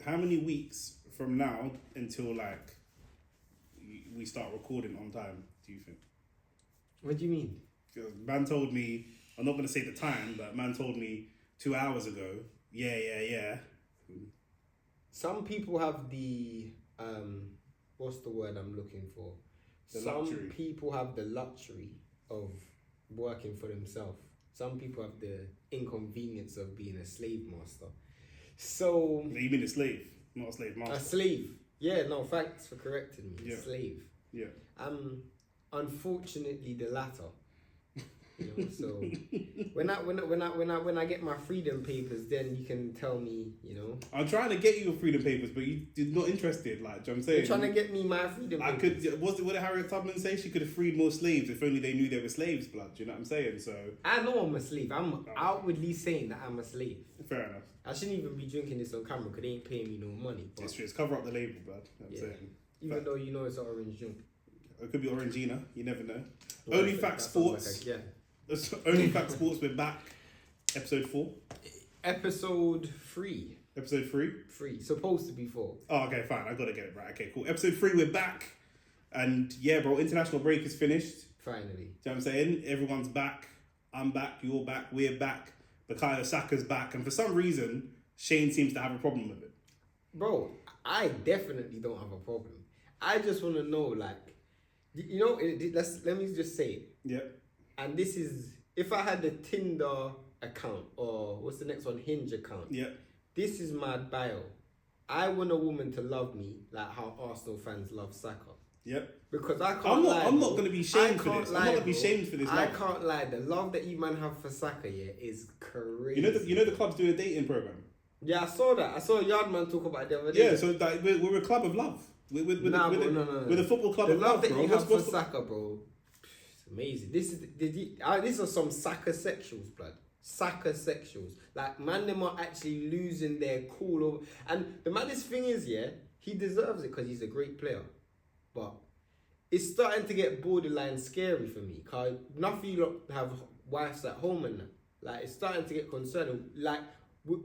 how many weeks from now until like we start recording on time, do you think? What do you mean? Man told me, I'm not going to say the time, but man told me 2 hours ago, yeah. Some people have the, what's the word I'm looking for? Some people have the luxury of working for themselves. Some people have the inconvenience of being a slave master. So... You mean a slave, not a slave master? A slave. Yeah, no, thanks for correcting me. Yeah. A slave. Yeah. Unfortunately, the latter. You know, so when I get my freedom papers, then you can tell me, you know. I'm trying to get you your freedom papers, but you're not interested. Like, do you know what I'm saying? You're trying to get me my freedom papers. What did Harriet Tubman say? She could have freed more slaves if only they knew they were slaves, blood. Do you know what I'm saying? So I know I'm a slave. I'm outwardly saying that I'm a slave. Fair enough. I shouldn't even be drinking this on camera because they ain't paying me no money. It's true. It's cover up the label, blood. I'm saying. Even though you know it's an orange drink. It could be Orangina. You never know. Onlyfacts Sports. Onlyfacts Sports. We're back. Episode 4. Episode 3. Episode 3. 3. Supposed to be 4. Oh, okay, fine. I gotta get it right. Okay, cool. Episode 3. We're back. And yeah, bro. International break is finished. Finally. Do you know what I'm saying? Everyone's back. I'm back. You're back. We're back. Bukayo Saka's back. And for some reason, Shane seems to have a problem with it. Bro, I definitely don't have a problem. I just want to know, like, you know, let me just say it. Yeah. And this is, if I had the Tinder account, or what's the next one, Hinge account. Yeah. This is my bio. I want a woman to love me like how Arsenal fans love Saka. Yep. Because I can't I'm not going to be shamed for this. I'm not going to be shamed for this. I can't lie. The love that you man have for Saka, yeah, is crazy. You know the club's doing a dating program. Yeah, I saw that. I saw Yardman talk about it the other day. Yeah, so like, we're a club of love. We're a football club the of love that bro. you have for Saka, bro. It's amazing. These are some Saka sexuals, blood. Saka sexuals. Like, man, them are actually losing their cool over. And the maddest thing is, yeah, he deserves it because he's a great player. But it's starting to get borderline scary for me. Because enough of you lot have wives at home and that. Like, it's starting to get concerning. Like,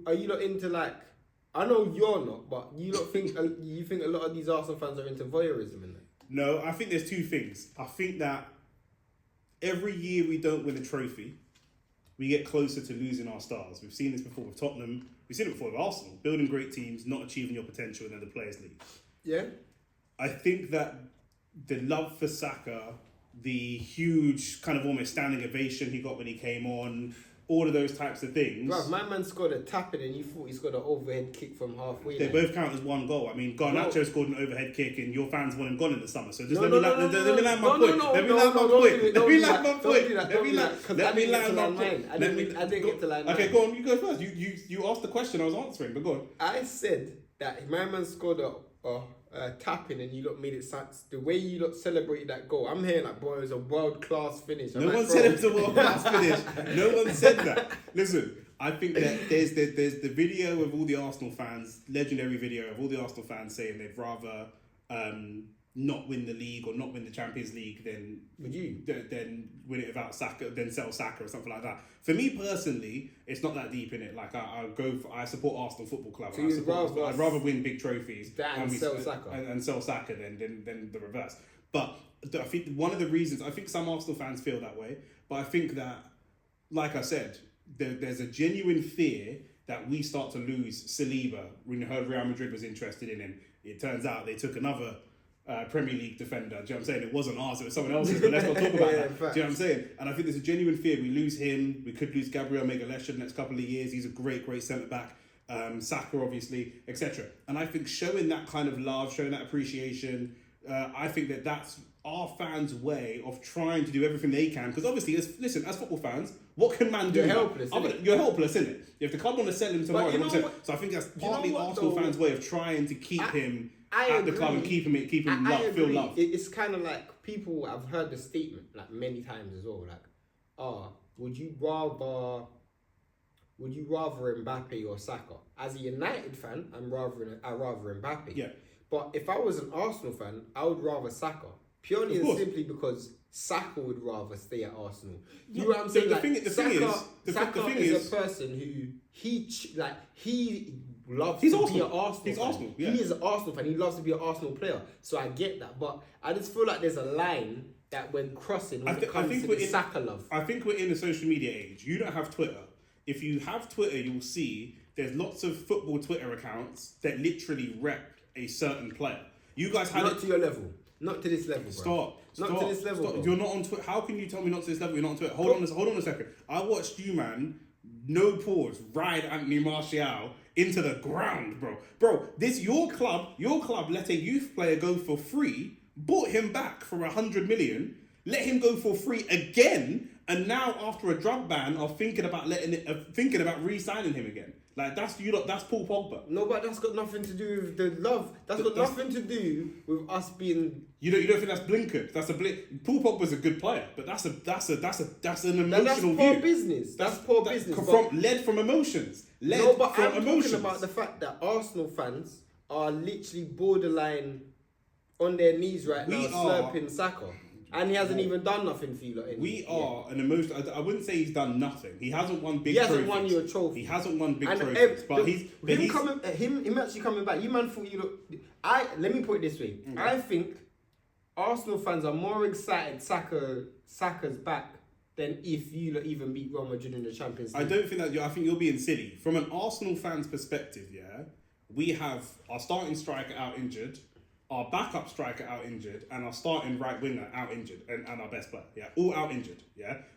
are you not into, like, I know you're not, but you lot think you think a lot of these Arsenal fans are into voyeurism and that? No, I think there's two things. I think that every year we don't win a trophy, we get closer to losing our stars. We've seen this before with Tottenham. We've seen it before with Arsenal. Building great teams, not achieving your potential in the Players' League. Yeah. I think that the love for Saka, the huge kind of almost standing ovation he got when he came on, all of those types of things. Bro, my man scored a tap-in and you thought he scored an overhead kick from halfway. They both count as one goal. I mean, Garnacho scored an overhead kick and your fans won and gone in the summer. So just let me land my point. Let me land my point. I didn't get to line mine. Okay, go on. You go first. You asked the question I was answering, but go on. I said that my man scored a tapping and you lot made it the way you lot celebrated that goal. I'm hearing like, boy, it was a world-class finish. No one said it was a world-class finish. No one said that. Listen, I think that there's the video of all the Arsenal fans, legendary video of all the Arsenal fans saying they'd rather not win the league or not win the Champions League than win it without Saka, then sell Saka or something like that. For me personally, it's not that deep in it. Like I support Arsenal Football Club. So I'd rather win big trophies and sell Saka and sell Saka than the reverse. But I think one of the reasons, I think some Arsenal fans feel that way, but I think that, like I said, there's a genuine fear that we start to lose Saliba. When you heard Real Madrid was interested in him, it turns out they took another Premier League defender. Do you know what I'm saying? It wasn't ours, it was someone else's, but let's not talk about that. Do you know what I'm saying? And I think there's a genuine fear. We lose him, we could lose Gabriel Magalhaes in the next couple of years. He's a great centre-back. Saka, obviously, etc. And I think showing that kind of love, showing that appreciation, I think that's our fans' way of trying to do everything they can. Because obviously, as football fans, what can man do? You're helpless, innit? If the club want to sell him tomorrow, so I think that's partly Arsenal fans' way of trying to keep him at the club and keep him feel love. It's kind of like people. I've heard the statement like many times as well. Like, would you rather Mbappe or Saka? As a United fan, I rather Mbappe. Yeah. But if I was an Arsenal fan, I would rather Saka. Purely and simply because Saka would rather stay at Arsenal. You know what I'm saying? The thing is, Saka is a person who he loves He's to be Arsenal. an Arsenal He's fan. Arsenal, yeah. He is an Arsenal fan. He loves to be an Arsenal player. So I get that. But I just feel like there's a line that we're crossing when it comes to the Saka love. I think we're in the social media age. You don't have Twitter. If you have Twitter, you'll see there's lots of football Twitter accounts that literally rep a certain player. You guys had Not to your level. Not to this level, bro. Not to this level, bro. You're not on Twitter. How can you tell me not to this level? You're not on Twitter. Hold on a second. I watched you, man. No pause. Ride Anthony Martial into the ground, bro. Bro, this your club let a youth player go for free, bought him back for 100 million, let him go for free again, and now after a drug ban are thinking about re-signing him again. Like that's Paul Pogba. No, but that's got nothing to do with the love. That's got nothing to do with us being. You don't think that's blinkered? That's a blink. Paul Pogba's a good player, but that's an emotional That's poor view. business. That's poor business. Led from emotions. I'm talking about the fact that Arsenal fans are literally borderline on their knees right now, slurping Saka. And he hasn't even done nothing for you lot. We are an emotional. I wouldn't say he's done nothing. He hasn't won big trophies. He hasn't won you a trophy. He hasn't won big trophies. But him actually coming back. You man thought you look. Let me put it this way. Okay. I think Arsenal fans are more excited Saka's back than if you lot even beat Real Madrid in the Champions League. I don't think that. I think you're being silly. From an Arsenal fan's perspective, we have our starting striker out injured, our backup striker out injured, and our starting right winger out injured, and our best player, all out injured,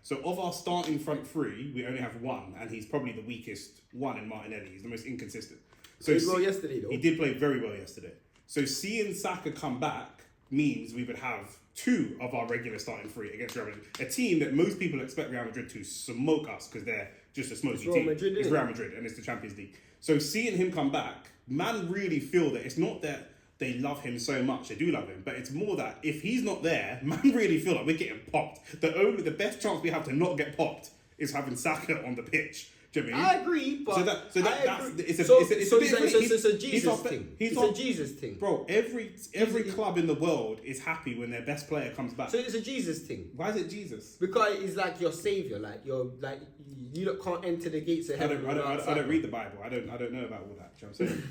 So of our starting front three, we only have one, and he's probably the weakest one in Martinelli. He's the most inconsistent. So he played well yesterday, though. He did play very well yesterday. So seeing Saka come back means we would have two of our regular starting three against Real Madrid, a team that most people expect Real Madrid to smoke us because they're just a smoky team. It's Real Madrid, and it's the Champions League. So seeing him come back, man, really feel that it's not that they love him so much. They do love him, but it's more that if he's not there, man, really feel like we're getting popped. The best chance we have to not get popped is having Saka on the pitch. Do you know what I mean? I agree, but it's a Jesus thing. It's a Jesus thing, bro. Every club in the world is happy when their best player comes back. So it's a Jesus thing. Why is it Jesus? Because it's like your savior. Like you lot can't enter the gates of heaven. I don't read the Bible. I don't know about all that. Do you know what I'm saying?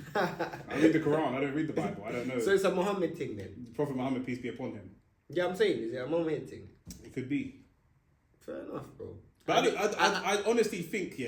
I read the Quran. I don't read the Bible. I don't know. So it's a Muhammad thing then. Prophet Muhammad, peace be upon him. Yeah, I'm saying, is it a Muhammad thing? It could be. Fair enough, bro. But I honestly think,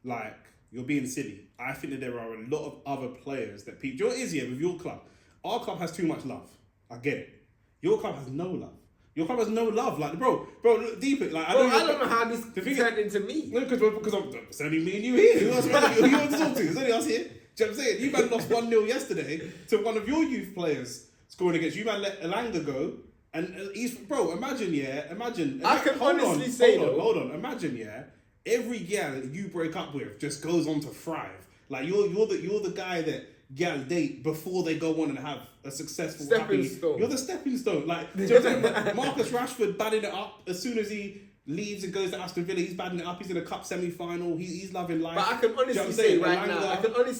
like, you're being silly. I think that there are a lot of other players that people... Do you know what it is, with your club? Our club has too much love. I get it. Your club has no love. Your club has no love. Like, bro, look deep it. Like, I don't know how this turned into me. No, because it's only me and you here. Who else you want to talk to? It's only us here. Do you know what I'm saying? You man lost 1-0 yesterday to one of your youth players scoring against you. Man let Elanga go. And he's... Bro, imagine... I can honestly say, though... Hold on. Imagine, every gal that you break up with just goes on to thrive. Like you're the guy that gal date before they go on and have a successful stepping stone. You're the stepping stone. Like do you know what I'm saying? Marcus Rashford batting it up as soon as he leaves and goes to Aston Villa. He's batting it up. He's in a cup semi-final. He's loving life. But I can honestly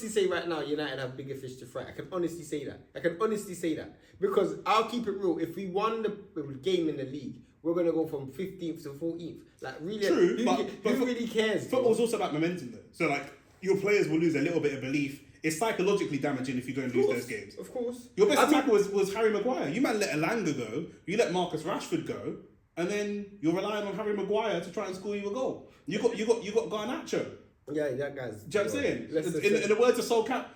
say right now, United have bigger fish to fry. I can honestly say that because I'll keep it real. If we won the game in the league, we're going to go from 15th to 14th. Like, really, true, who really cares? Football's also about momentum, though. So, like, your players will lose a little bit of belief. It's psychologically damaging if you go and lose those games. Of course. Your best attacker was Harry Maguire. You might let Elanga go. You let Marcus Rashford go. And then you're relying on Harry Maguire to try and score you a goal. You got Garnacho. Yeah, that guy's... Do you know what I'm saying? In the words of Sol Cap,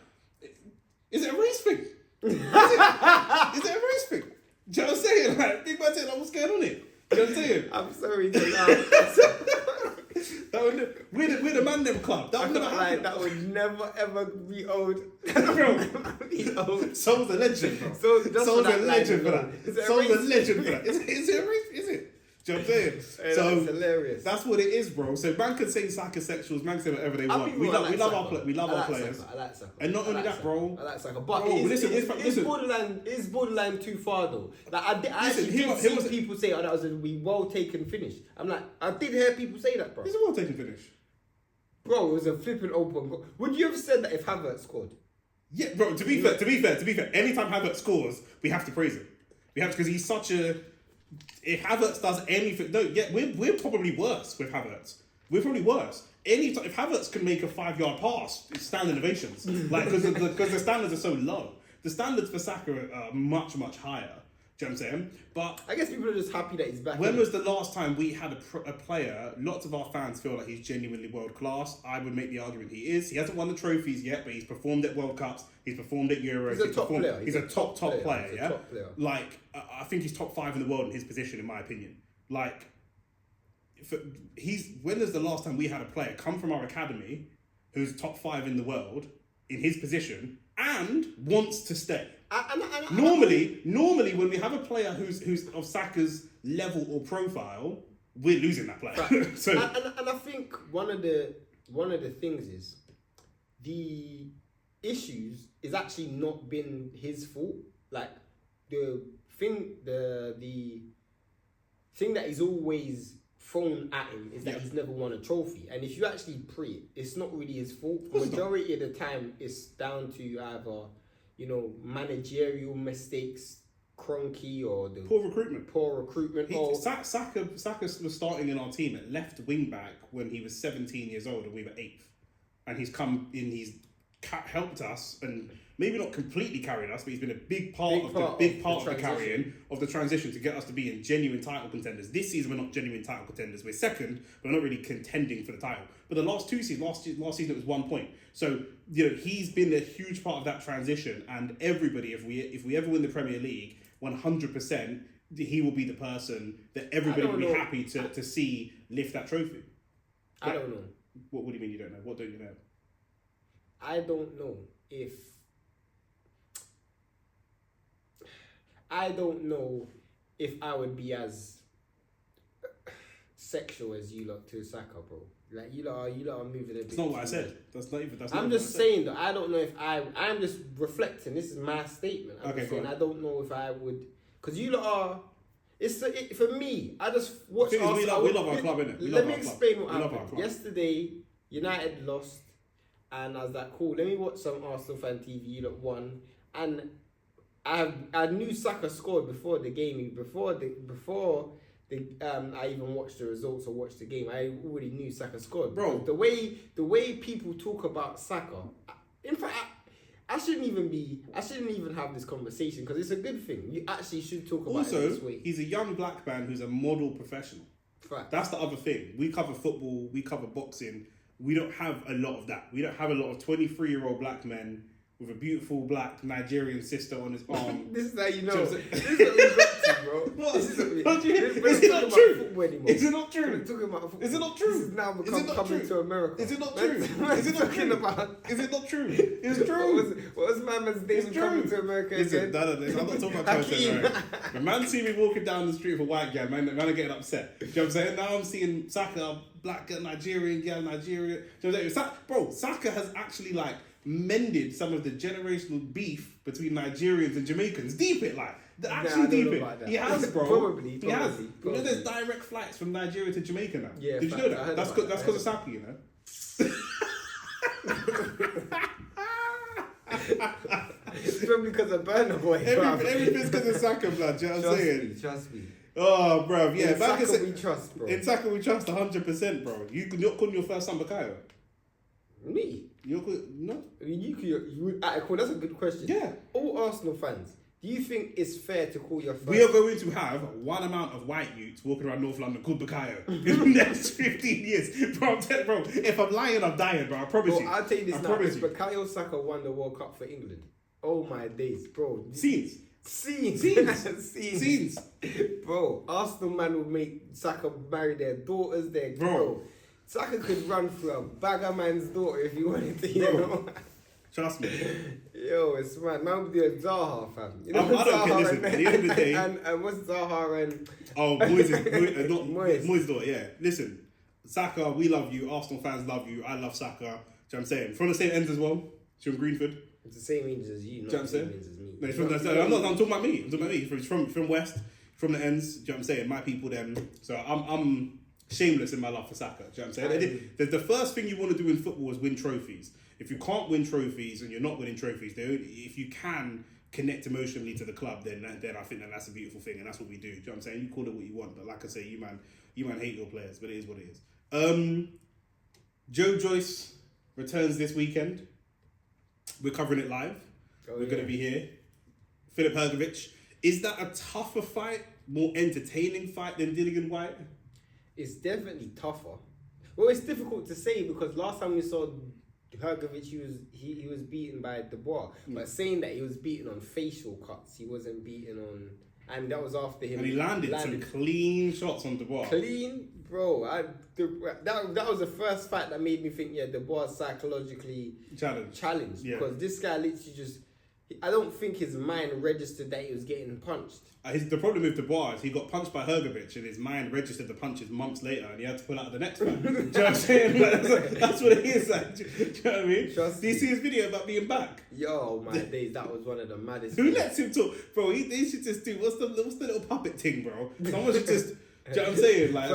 is it a race thing? Is it a race thing? Do you know what I'm saying? Like, big man saying, like, what's going on here? You know what I'm saying? I'm sorry to laugh. We're the man them club. That would never happen. That would never ever be old. Bro, Sol's a legend, bro. Sol's a legend for that. Sol's a legend for that. Is it a race? Is it? Do you know what I'm saying? So that's hilarious. That's what it is, bro. So man can say psychosexuals, man can say whatever they want. We love our players. I like Saka. And not only that, bro. I like Saka. But it's borderline too far though. Like I actually did see people say, "Oh, that was a well taken finish." I'm like, I did hear people say that, bro. It's a well taken finish. Bro, it was a flipping open goal. Would you have said that if Havertz scored? Yeah, bro. To be fair. Anytime Havertz scores, we have to praise him. We have to, because he's such a. If Havertz does anything, we're probably worse with Havertz. We're probably worse. If Havertz can make a 5-yard pass, it's standing ovations. Like, because the standards are so low. The standards for Saka are much, much higher. Do you know what I'm saying? But I guess people are just happy that he's back. when was the last time we had a player? Lots of our fans feel like he's genuinely world class. I would make the argument he is. He hasn't won the trophies yet, but he's performed at World Cups. He's performed at Euros. He's a top player. He's a top player. He's a Yeah, top player. like I think he's top 5 in the world in his position, in my opinion. Like, when was the last time we had a player come from our academy who's top 5 in the world in his position and wants to stay? Normally, when we have a player who's of Saka's level or profile, we're losing that player. Right. So, and I think one of the things is the issues is actually not been his fault. Like the thing that he's always thrown at him is that he's never won a trophy. And if you actually it's not really his fault. Majority of the time, it's down to either, managerial mistakes, Kroenke, or the poor recruitment. Saka was starting in our team at left wing back when he was 17 years old and we were 8th. And he's come in, he's helped us, and maybe not completely carried us, but he's been a big part of the carrying of the transition to get us to be in genuine title contenders. This season, we're not genuine title contenders. We're second, but we're not really contending for the title. But the last 2 seasons, last season it was 1 point. So, he's been a huge part of that transition. And everybody, if we ever win the Premier League, 100%, he will be the person that everybody will be happy to see lift that trophy. I don't know. What do you mean you don't know? What don't you know? I don't know if I would be as sexual as you lot to Saka, bro. Like you lot are moving a bit. That's not what I said. I'm just saying that I don't know if I'm just reflecting. This is my statement. I'm just saying I don't know if I would, because you lot are. For me. I just watch. We love our club, innit? Let me explain what happened. Yesterday, United lost. And I was like, cool, let me watch some Arsenal fan TV. You lot won. And I knew Saka scored before the game. Before I even watched the results or watched the game, I already knew Saka scored. Bro. The way people talk about Saka, in fact, I shouldn't even have this conversation because it's a good thing. You actually should talk about it this way. He's a young black man who's a model professional. Fact. That's the other thing. We cover football, we cover boxing. We don't have a lot of that. We don't have a lot of 23-year-old black men with a beautiful black Nigerian sister on his arm. This is how you know. This is what we got to, bro. What? Is it not true? Is it not true? We're talking about football. Is it not true? This is now become coming to America. Is it not true? Is it not true? Is it not true? It's true. What was my man's name coming to America again? No, I'm not talking about coming to America. The man see me walking down the street with a white guy, man are getting upset. Do you know what I'm saying? Now I'm seeing Saka, black girl, Nigerian girl, Nigeria. Do you know what I'm saying? Bro, Saka has actually mended some of the generational beef between Nigerians and Jamaicans. Deep it, deep it. He has, bro. Probably. You know, there's direct flights from Nigeria to Jamaica now. Yeah, did you know that? That's because of Saka, you know. It's probably because of Burna Boy. Everything's because of Saka, blood. Do you know what I'm saying? Trust me. Oh, bro, yeah. In Saka we trust, bro. In Saka we trust 100%, bro. You're calling your first son Bukayo? Me? No. I mean, you cool. That's a good question. Yeah. All Arsenal fans, do you think it's fair to call your first? We are going to have one amount of white youths walking around North London called Bukayo in the next 15 years. Bro, if I'm lying, I'm dying, bro. I promise you. I'll tell you this now. Bukayo Saka won the World Cup for England. Oh my days, bro. Scenes. Bro, Arsenal man would make Saka marry their daughters, their bro. Saka could run through a bagger man's daughter if he wanted to, you know. Trust me. Yo, it's man. Man would be a Zaha fan. You know, I don't care. Listen, at the end of the day. And what's Zaha and... Oh, Moyes' daughter, yeah. Listen, Saka, we love you. Arsenal fans love you. I love Saka. Do you know what I'm saying? From the same ends as well. She's from Greenford. It's the same age as you, not the same age as me. No, I'm talking about me. He's from West, from the ends. Do you know what I'm saying? My people, them. So I'm shameless in my love for Saka. Do you know what I'm saying? The first thing you want to do in football is win trophies. If you can't win trophies and you're not winning trophies, if you can connect emotionally to the club, then I think that's a beautiful thing, and that's what we do. Do you know what I'm saying? You call it what you want, but like I say, you man hate your players, but it is what it is. Joe Joyce returns this weekend. We're covering it live. We're going to be here. Philip Hrgovic. Is that a tougher fight? More entertaining fight than Dillian White? It's definitely tougher. Well, it's difficult to say because last time we saw Hrgovic, he was beaten by Dubois. But saying that he was beaten on facial cuts, he wasn't beaten on... And that was after him. And he landed some clean shots on Dubois. Clean? Bro, that was the first fight that made me think, Dubois psychologically challenged. Yeah. Because this guy literally just... I don't think his mind registered that he was getting punched. The problem with Dubois is he got punched by Hrgovic and his mind registered the punches months later and he had to pull out of the next fight. Do you know what I'm saying? Like, that's what it is. Like, do you know what I mean? Do you see his video about being back? Yo, my days, that was one of the maddest. Who lets him talk? Bro, they should just do, what's the little puppet thing, bro? Someone should just, do you know what I'm saying? Like,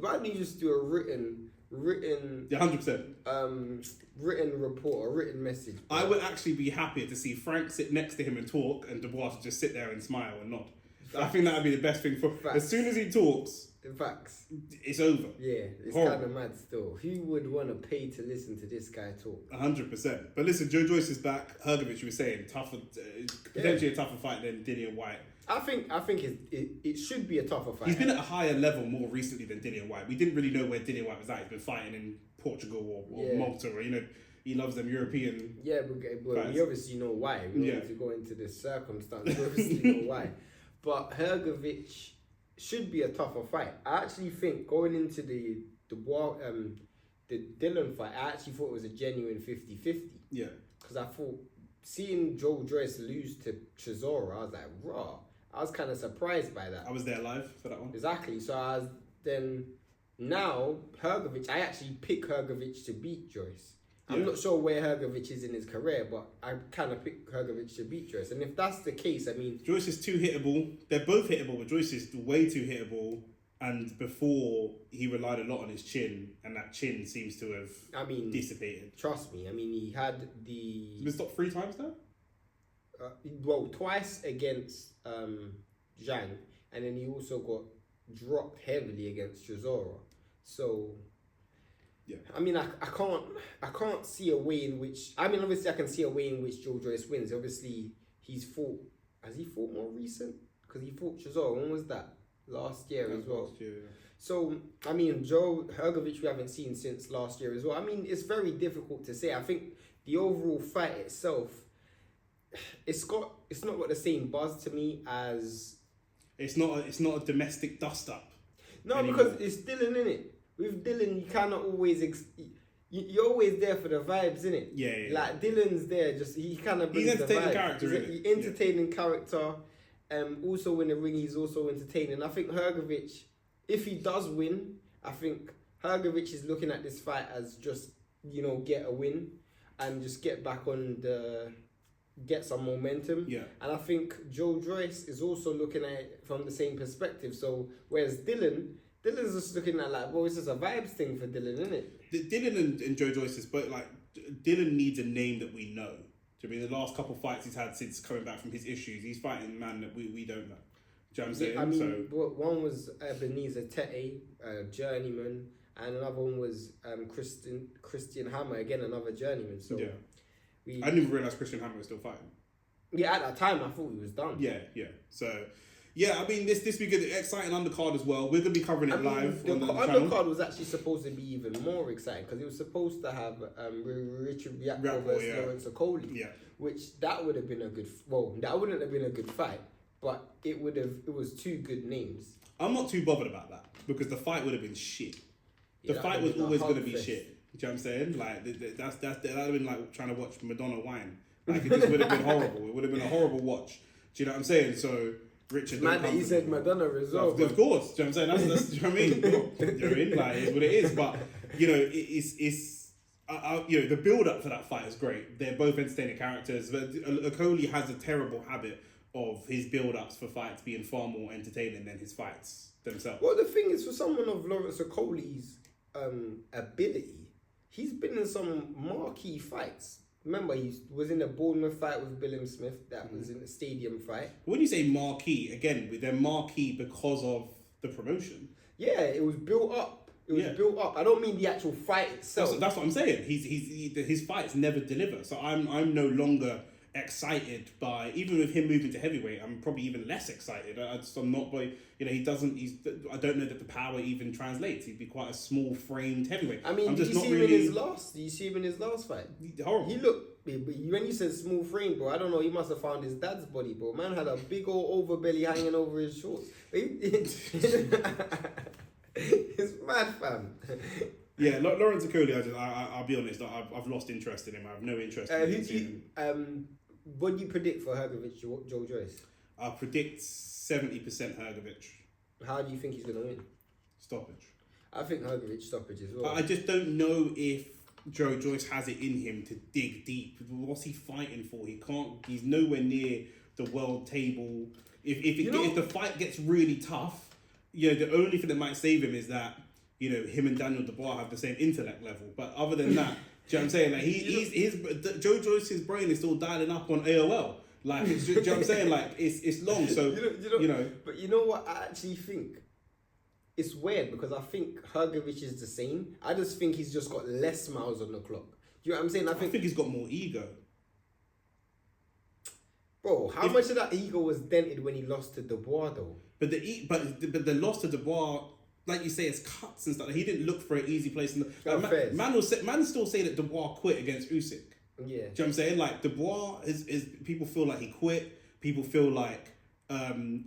why don't you just do a written... Yeah, 100%. Written report or written message. Bro. I would actually be happier to see Frank sit next to him and talk and Dubois just sit there and smile and nod. Facts. I think that would be the best thing for... Facts. As soon as he talks... Facts. It's over. Yeah, it's kind of mad still. Who would want to pay to listen to this guy talk? 100%. But listen, Joe Joyce is back. Hrgovic, you were saying, tougher, potentially a tougher fight than Dillian White. I think it should be a tougher fight. He's been at a higher level more recently than Dillian White. We didn't really know where Dillian White was at. He's been fighting in Portugal or Malta, or he loves them European. Yeah, but you obviously know why. We don't need to go into this circumstance. You obviously know why. But Hrgovic should be a tougher fight. I actually think going into the Dylan fight, I actually thought it was a genuine 50-50. Yeah. Because I thought seeing Joe Joyce lose to Chisora, I was like, raw. I was kind of surprised by that. I was there live for that one. Exactly. So now Hrgovic, I actually pick Hrgovic to beat Joyce. I'm not sure where Hrgovic is in his career, but I kind of pick Hrgovic to beat Joyce. And if that's the case, I mean... Joyce is too hittable. They're both hittable, but Joyce is way too hittable. And before, he relied a lot on his chin, and that chin seems to have dissipated. Trust me. I mean, he had the... He's been stopped 3 times now? Twice against Zhang, and then he also got dropped heavily against Chisora. So... Yeah. I mean, I can't see a way in which... I mean, obviously, I can see a way in which Joe Joyce wins. Obviously, he's fought... Has he fought more recent? Because he fought Chisora. When was that? Last year as well. Last year, yeah. So, I mean, Joe Hrgovic we haven't seen since last year as well. I mean, it's very difficult to say. I think the overall fight itself, it's not got the same buzz to me as... It's not a domestic dust-up. No, anymore. Because it's Dylan, innit? With Dylan, you cannot always... You're always there for the vibes, innit? Yeah. Like, Dylan's there, just... He kind of brings the vibes. He's entertaining character, He's entertaining character. Also in the ring, he's also entertaining. I think Hrgovic, if he does win, I think Hrgovic is looking at this fight as just, get a win and just get back on get some momentum. Yeah. And I think Joe Joyce is also looking at it from the same perspective. So, whereas Dylan's just looking at it's just a vibes thing for Dylan, isn't it? Dylan and Joe Joyce is both Dylan needs a name that we know. I mean, the last couple of fights he's had since coming back from his issues, he's fighting a man that we don't know. Do you know what I'm saying? I mean, one was Ebenezer Tete, journeyman, and another one was Christian Hammer, again another journeyman. So I didn't even realise Christian Hammer was still fighting. Yeah, at that time I thought he was done. Yeah. So, yeah, I mean, this be good. Exciting undercard as well. We're going to be covering it live. The undercard was actually supposed to be even more exciting because it was supposed to have Richard Riakko versus Lawrence Okoli. Yeah. Which that would have been a good... Well, that wouldn't have been a good fight, but it was 2 good names. I'm not too bothered about that because the fight would have been shit. The fight was always going to be shit. Do you know what I'm saying? Like, that would have been like trying to watch Madonna whine. Like, it just would have been horrible. It would have been a horrible watch. Do you know what I'm saying? So... Richard, man, that you said Madonna result. Of course, do you know what I'm saying? That's do you know what I mean? You're in, like, it's what it is. But it's the build up for that fight is great. They're both entertaining characters. But Okoli has a terrible habit of his build ups for fights being far more entertaining than his fights themselves. Well, the thing is, for someone of Lawrence Okoli's ability, he's been in some marquee fights. Remember, he was in a Bournemouth fight with Bilham Smith. That was in a stadium fight. When you say marquee, again, they're marquee because of the promotion. Yeah, it was built up. It was built up. I don't mean the actual fight itself. That's what I'm saying. His fights never deliver. So I'm no longer excited by, even with him moving to heavyweight, I'm probably even less excited. I'm not by, I don't know that the power even translates. He'd be quite a small framed heavyweight. I mean, did you see him in his last fight? Horrible. He looked, when you said small frame, bro, I don't know, he must have found his dad's body, bro. Man had a big old overbelly hanging over his shorts. It's mad, fam. Yeah, Lawrence Okoli, I'll be honest, I've lost interest in him. I have no interest in him. What do you predict for Hrgovic, Joe Joyce? I predict 70% Hrgovic. How do you think he's going to win? Stoppage. I think Hrgovic stoppage as well. I just don't know if Joe Joyce has it in him to dig deep. What's he fighting for? He can't. He's nowhere near the world table. If the fight gets really tough, the only thing that might save him is that him and Daniel Dubois have the same intellect level. But other than that, do you know what I'm saying? Like Joe Joyce's brain is still dialing up on AOL. Like, do you know what I'm saying? Like, it's long. So But you know what? I actually think it's weird because I think Hrgovic is the same. I just think he's just got less miles on the clock. Do you know what I'm saying? I think he's got more ego. Bro, how much of that ego was dented when he lost to Dubois though? But the loss to Dubois, like you say, it's cuts and stuff. He didn't look for an easy place. Man still say that Dubois quit against Usyk. Yeah. Do you know what I'm saying? Like, Dubois is people feel like he quit. People feel like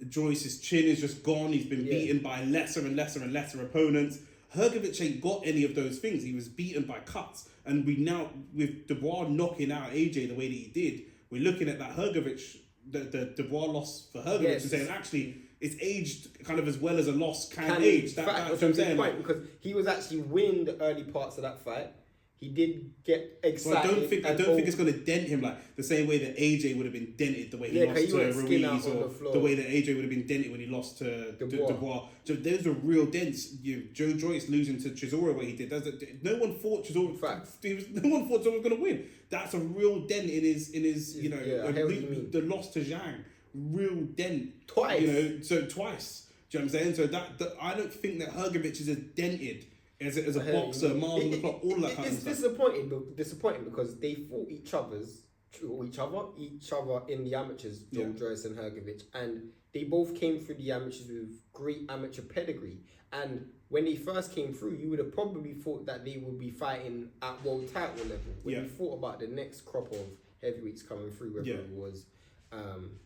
Joyce's chin is just gone. He's been beaten by lesser and lesser and lesser opponents. Hrgovic ain't got any of those things. He was beaten by cuts. And we now, with Dubois knocking out AJ the way that he did, we're looking at that Hrgovic, the Dubois loss for Hrgovic, and saying, actually, it's aged kind of as well as a loss can age. That's what I'm saying. Point, because he was actually winning the early parts of that fight. He did get excited. So I don't think it's going to dent him like the same way that AJ would have been dented the way he lost to Ruiz, or the way that AJ would have been dented when he lost to Dubois. So those are real dents. Joe Joyce losing to Chisora where he did. No one thought Chisora. No one thought Chisora was going to win. That's a real dent in his the loss to Zhang. Real dent. Twice. Twice. Do you know what I'm saying? So that I don't think that Hrgovic is as dented as a boxer, miles on the clock, all that kind of stuff. It's disappointing because they fought each other in the amateurs, Joe Joyce and Hrgovic, and they both came through the amateurs with great amateur pedigree. And when they first came through, you would have probably thought that they would be fighting at world title level. When you thought about the next crop of heavyweights coming through, whether it was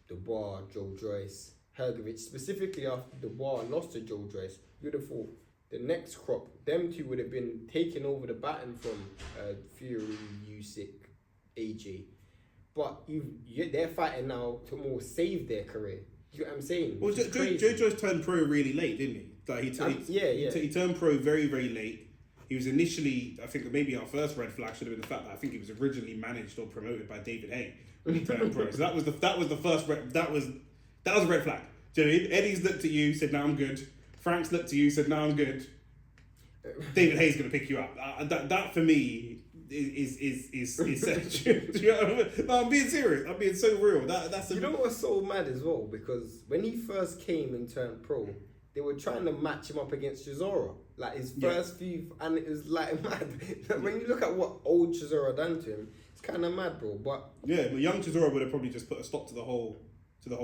Dubois, Joe Joyce, Hrgovic, specifically after Dubois lost to Joe Joyce, you would have thought the next crop, them two would have been taking over the baton from Fury, Usyk, AJ. But they're fighting now to more save their career. Do you know what I'm saying? Well, Joe Joyce turned pro really late, didn't he? Like he turned pro very, very late. He was initially, I think maybe our first red flag should have been the fact that I think he was originally managed or promoted by David Hay when he turned pro. So that was the first that was a red flag. Do you know what I mean? Eddie's looked at you, said, "No, I'm good." Frank's looked at you, said, "No, I'm good." David Hay's going to pick you up. That for me is no, I'm being serious. I'm being so real. You know what's so mad as well? Because when he first came and turned pro, they were trying to match him up against Chisora. Like his first few, and it was like mad. When you look at what old Chisora done to him, it's kind of mad, bro. But young Chisora would have probably just put a stop to the whole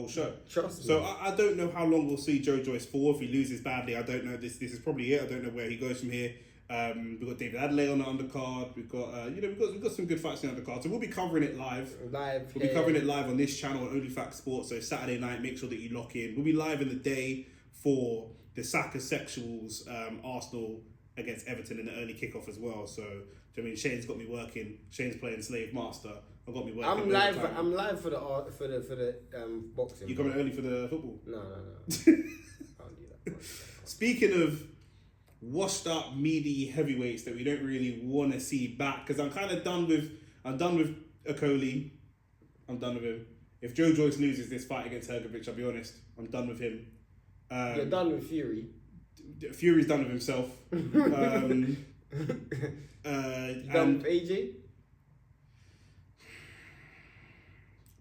show. Trust me. So I don't know how long we'll see Joe Joyce for. If he loses badly, I don't know. This is probably it. I don't know where he goes from here. We've got David Adelaide on the undercard. We've got we've got some good fights on the undercard. So we'll be covering it live. We'll be covering it live on this channel on Onlyfacts Sports. So Saturday night, make sure that you lock in. We'll be live in the day for the Saka Sexuals Arsenal against Everton in the early kickoff as well. So I mean, Shane's got me working. Shane's playing Slave Master. I've got me working. I'm live for the boxing. You coming early for the football? No. Can't do that. Speaking of washed up, meaty heavyweights that we don't really want to see back, because I'm done with Okoli. I'm done with him. If Joe Joyce loses this fight against Hrgovic, I'll be honest, I'm done with him. You're done with Fury. Fury's done with himself. You done with AJ?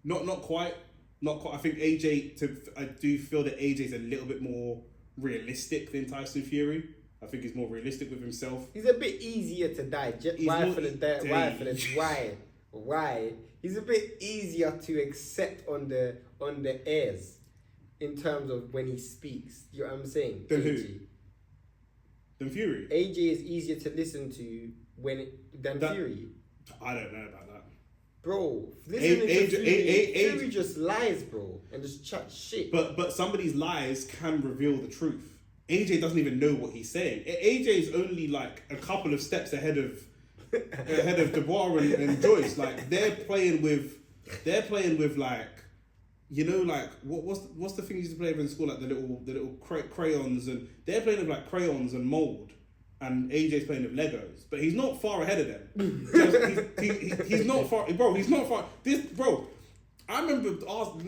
Not quite. I think AJ. I do feel that AJ's a little bit more realistic than Tyson Fury. I think he's more realistic with himself. He's a bit easier to digest. Why? He's a bit easier to accept on the airs in terms of when he speaks. You know what I'm saying? Than who? Than Fury? AJ is easier to listen to than Fury. I don't know about that. Bro, listening to Fury just lies, bro, and just chat shit. But somebody's lies can reveal the truth. AJ doesn't even know what he's saying. AJ is only like a couple of steps ahead of Dubois and Joyce. Like they're playing with like, you know, like what's the thing you used to play with in school, like the little crayons, and they're playing with like crayons and mold, and AJ's playing with Legos, but he's not far ahead of them. He's not far, bro. He's not far. I remember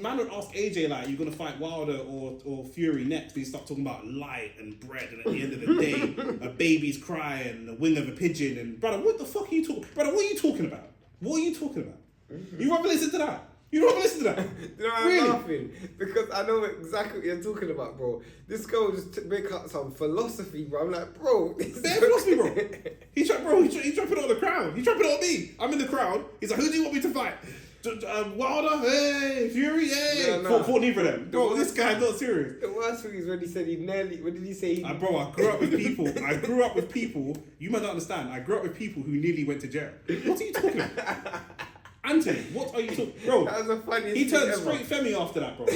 man would ask AJ like, "You gonna fight Wilder or Fury next?" And he start talking about light and bread, and at the end of the day, a baby's crying, the wing of a pigeon, and brother, what the fuck are you talking? Brother, what are you talking about? What are you talking about? You rather listen to that? You don't listen to that? You know, I'm laughing because I know exactly what you're talking about, bro. This girl just make up some philosophy, bro. I'm like, bro, this philosophy, bro. He tried to put it on the crowd. He tried to put it on me. I'm in the crowd. He's like, who do you want me to fight? Wilder, hey, Fury, hey. No. For neither of them. Bro, this guy's not serious. The worst thing is when he said what did he say? Bro, I grew up with people. You might not understand. I grew up with people who nearly went to jail. What are you talking about? Anthony, what are you talking, bro? That was the funniest He turned thing straight Femi after that, bro.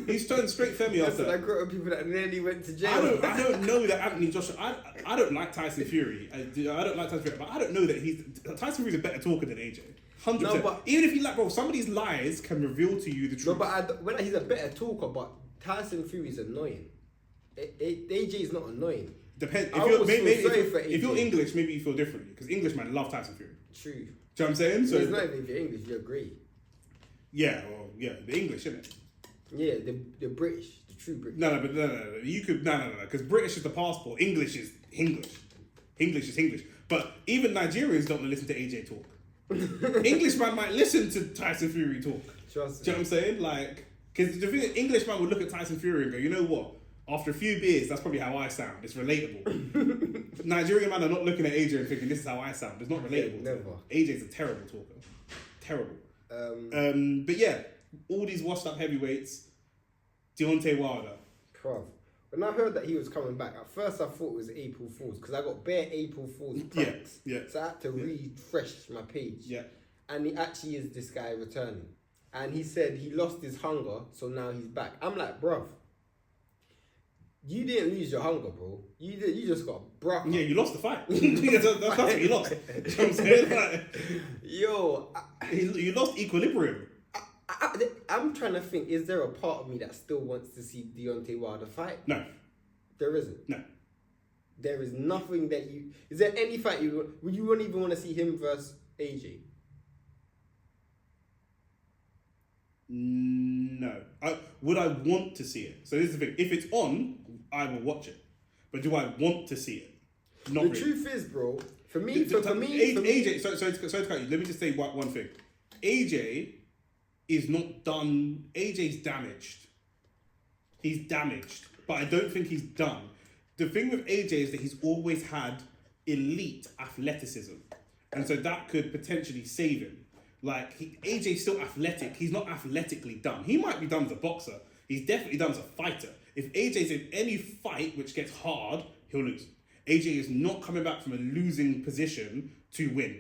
He's turned straight Femi after that. I grew up with people that nearly went to jail. I don't know that Anthony Joshua. I don't like Tyson Fury. I don't like Tyson Fury, but I don't know that Tyson Fury's a better talker than AJ. 100%. No, but even if you like, bro, somebody's lies can reveal to you the truth. No, but he's a better talker, but Tyson Fury's annoying. AJ's not annoying. Depends. If you're English, maybe you feel differently because Englishmen love Tyson Fury. True. Do you know what I'm saying? So it's not even if you're English, you agree. Yeah, well, yeah, the English, isn't it? Yeah, the British, the true British. No. You could because British is the passport. English is English. English is English. But even Nigerians don't want to listen to AJ talk. Englishman might listen to Tyson Fury talk. Trust me. Do you know what I'm saying? Like, because the thing is, Englishman would look at Tyson Fury and go, you know what? After a few beers, that's probably how I sound. It's relatable. Nigerian man are not looking at AJ and thinking, this is how I sound. It's not relatable. Never. AJ's a terrible talker. Terrible. But yeah, all these washed up heavyweights, Deontay Wilder. Bruv. When I heard that he was coming back, at first I thought it was April Fool's because I got bare April Fool's pranks. Yeah. So I had to refresh my page. Yeah. And he actually is this guy returning. And he said he lost his hunger, so now he's back. I'm like, bruv. You didn't lose your hunger, bro. You just got broke. Yeah, you lost the fight. that's what you lost. You know what I'm saying? Like, you lost equilibrium. I'm trying to think, is there a part of me that still wants to see Deontay Wilder fight? No. There isn't? No. There is nothing that you... Is there any fight would you even want to see him versus AJ? No. Would I want to see it? So this is the thing. If it's on, I will watch it. But do I want to see it? Not the really. Truth is, bro, for me, AJ, sorry to cut you. Let me just say one thing. AJ is not done. AJ's damaged. He's damaged. But I don't think he's done. The thing with AJ is that he's always had elite athleticism. And so that could potentially save him. Like, AJ's still athletic. He's not athletically done. He might be done as a boxer. He's definitely done as a fighter. If AJ's in any fight which gets hard, he'll lose. AJ is not coming back from a losing position to win.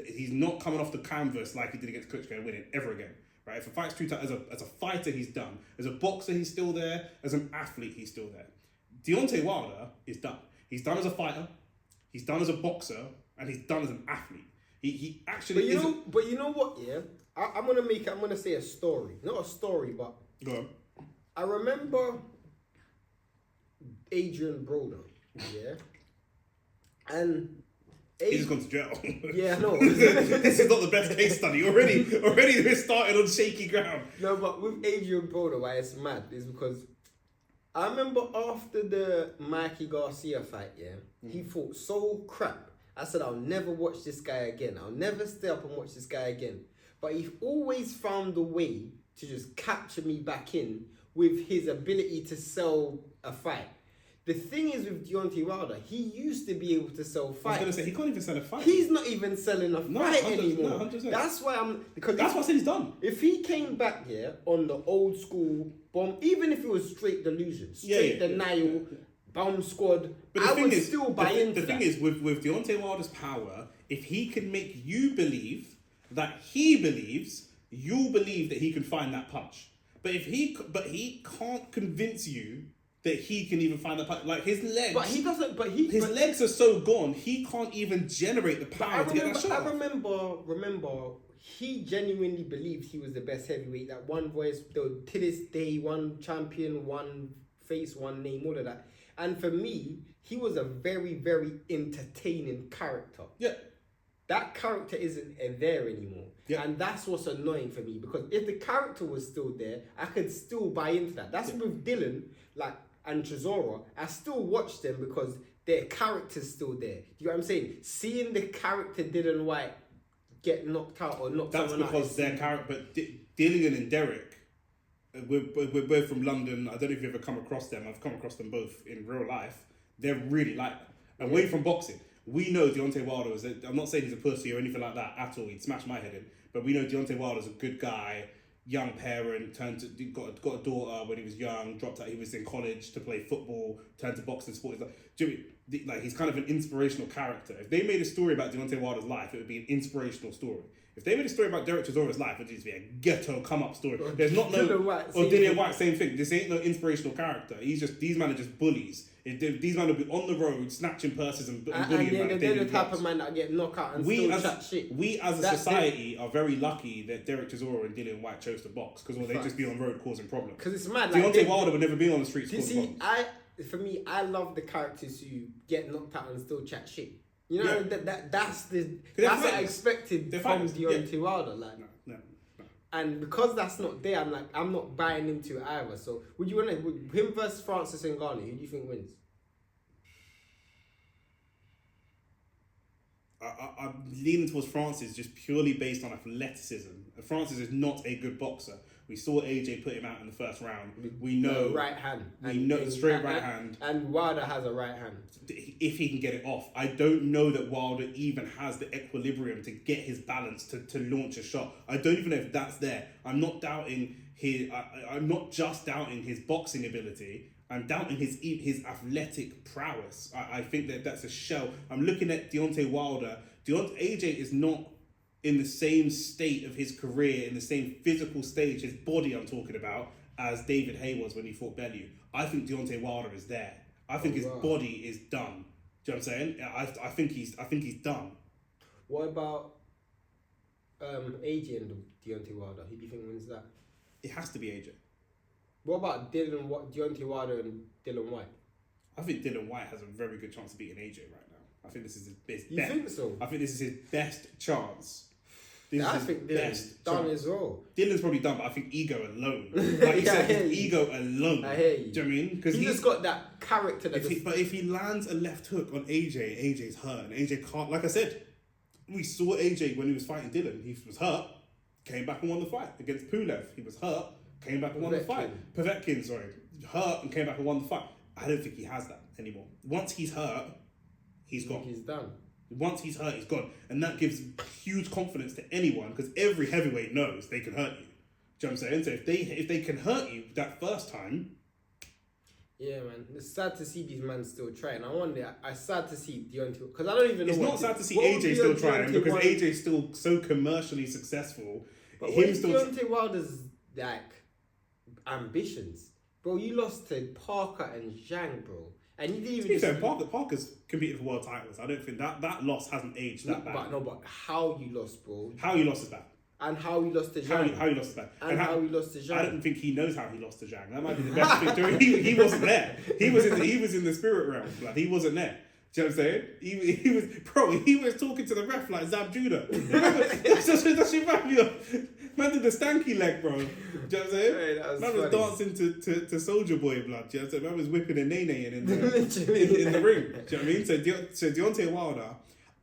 He's not coming off the canvas like he did against Klitschko and winning ever again. Right? If a fight's too tough, as a fighter, he's done. As a boxer, he's still there. As an athlete, he's still there. Deontay Wilder is done. He's done as a fighter. He's done as a boxer, and he's done as an athlete. He actually. But you know what? Yeah, I'm gonna say a story. Not a story, but go on. I remember Adrian Broner. Yeah, and he's gone to jail. Yeah, I know. This is not the best case study. Already we're starting on shaky ground. No, but with Adrian Broner, why it's mad is because I remember after the Mikey Garcia fight, he fought so crap. I said, I'll never watch this guy again. I'll never stay up and watch this guy again. But he always found a way to just capture me back in with his ability to sell a fight. The thing is with Deontay Wilder, he used to be able to sell I was fights. gonna say he can't even sell a fight. He's not even selling a fight 100%, anymore. no, 100%. That's why because That's what I said he's done. if he came back on the old school bomb, even if it was straight delusion, straight denial, bomb squad, But I would still buy into the that. thing is with Deontay Wilder's power, if he can make you believe that he believes, you'll believe that he can find that punch. But he can't convince you that he can even find the punch. Like his legs. But he doesn't. His legs are so gone. He can't even generate the power to get that shot. I remember. He genuinely believed he was the best heavyweight. That one voice, to this day, one champion, one face, one name, all of that. And for me, he was a very, very entertaining character. Yeah. That character isn't there anymore. Yeah. And that's what's annoying for me, because if the character was still there, I could still buy into that. That's with Dylan, and Chisora. I still watch them because their character's still there. You know what I'm saying? Seeing the character Dylan White get knocked out or knocked That's someone out. because their character. But Dillian and Derek, we're both from London. I don't know if you've ever come across them. I've come across them both in real life. They're really away from boxing. We know Deontay Wilder was. I'm not saying he's a pussy or anything like that at all. He'd smash my head in. But we know Deontay Wilder's a good guy, young parent, got a daughter when he was young, dropped out. He was in college to play football, turned to boxing sport. He's kind of an inspirational character. If they made a story about Deontay Wilder's life, it would be an inspirational story. If they made a story about Derek Chisora's life, it would just be a ghetto come-up story. There's not no... Dillian White, same thing. This ain't no inspirational character. These men are just bullies. These men will be on the road, snatching purses and bullying. And they're the type of man that get knocked out and still chat shit. We as a society are very lucky that Derek Chisora and Dillian White chose to box, because they'd just be on the road causing problems. Because it's mad. Deontay Wilder would never be on the streets causing problems. For me, I love the characters who get knocked out and still chat shit. You know, that's what I expected from Deontay Wilder. No. And because that's not there, I'm not buying into it either. So would him versus Francis Ngannou, who do you think wins? I'm leaning towards Francis just purely based on athleticism. Francis is not a good boxer. We saw AJ put him out in the first round. We know right hand. We know straight right hand. And Wilder has a right hand. If he can get it off, I don't know that Wilder even has the equilibrium to get his balance to launch a shot. I don't even know if that's there. I'm not doubting his. I'm not just doubting his boxing ability. I'm doubting his athletic prowess. I think that's a shell. I'm looking at Deontay Wilder. AJ is not in the same state of his career, in the same physical stage, his body I'm talking about, as David Hay was when he fought Bellew. I think Deontay Wilder is there. I think his body is done. Do you know what I'm saying? I think he's done. What about AJ and Deontay Wilder? Who do you think wins that? It has to be AJ. What about Deontay Wilder and Dylan White? I think Dylan White has a very good chance of beating AJ right now. I think this is his best. You think so? I think this is his best chance. I think Dylan's done as well. Dylan's probably done, but I think ego alone. Like you said, his ego alone. I hear you. Do you know what I mean? Because he's just got that character. But if he lands a left hook on AJ's hurt, and AJ can't. Like I said, we saw AJ when he was fighting Dylan. He was hurt, came back and won the fight against Pulev. He was hurt, came back and won the fight. Povetkin, hurt and came back and won the fight. I don't think he has that anymore. Once he's hurt, he's gone. He's done. Once he's hurt, he's gone. And that gives huge confidence to anyone, because every heavyweight knows they can hurt you. Do you know what I'm saying? So if they can hurt you that first time... Yeah, man. It's sad to see these men still trying. I wonder, it's sad to see Deontay... Because I don't even know It's not sad to see AJ still trying, because AJ's still so commercially successful. But Deontay Wilder's, ambitions? Bro, you lost to Parker and Zhang, bro. And you didn't even... Parker's competed for world titles. I don't think that loss hasn't aged that bad. But how you lost, bro? How you lost is bad. And how he lost to Zhang. How he lost is bad. And how he lost to Zhang. I don't think he knows how he lost to Zhang. That might be the best victory. He wasn't there. He was in the spirit realm. Like, he wasn't there. Do you know what I'm saying? He was talking to the ref like Zab Judah. That's your man did the stanky leg, bro. Do you know what I'm saying? Hey, man was dancing to Soldier Boy blood. Do you know what I'm saying? Man was whipping a nay-nay in the ring. Do you know what I mean? So Deontay Wilder,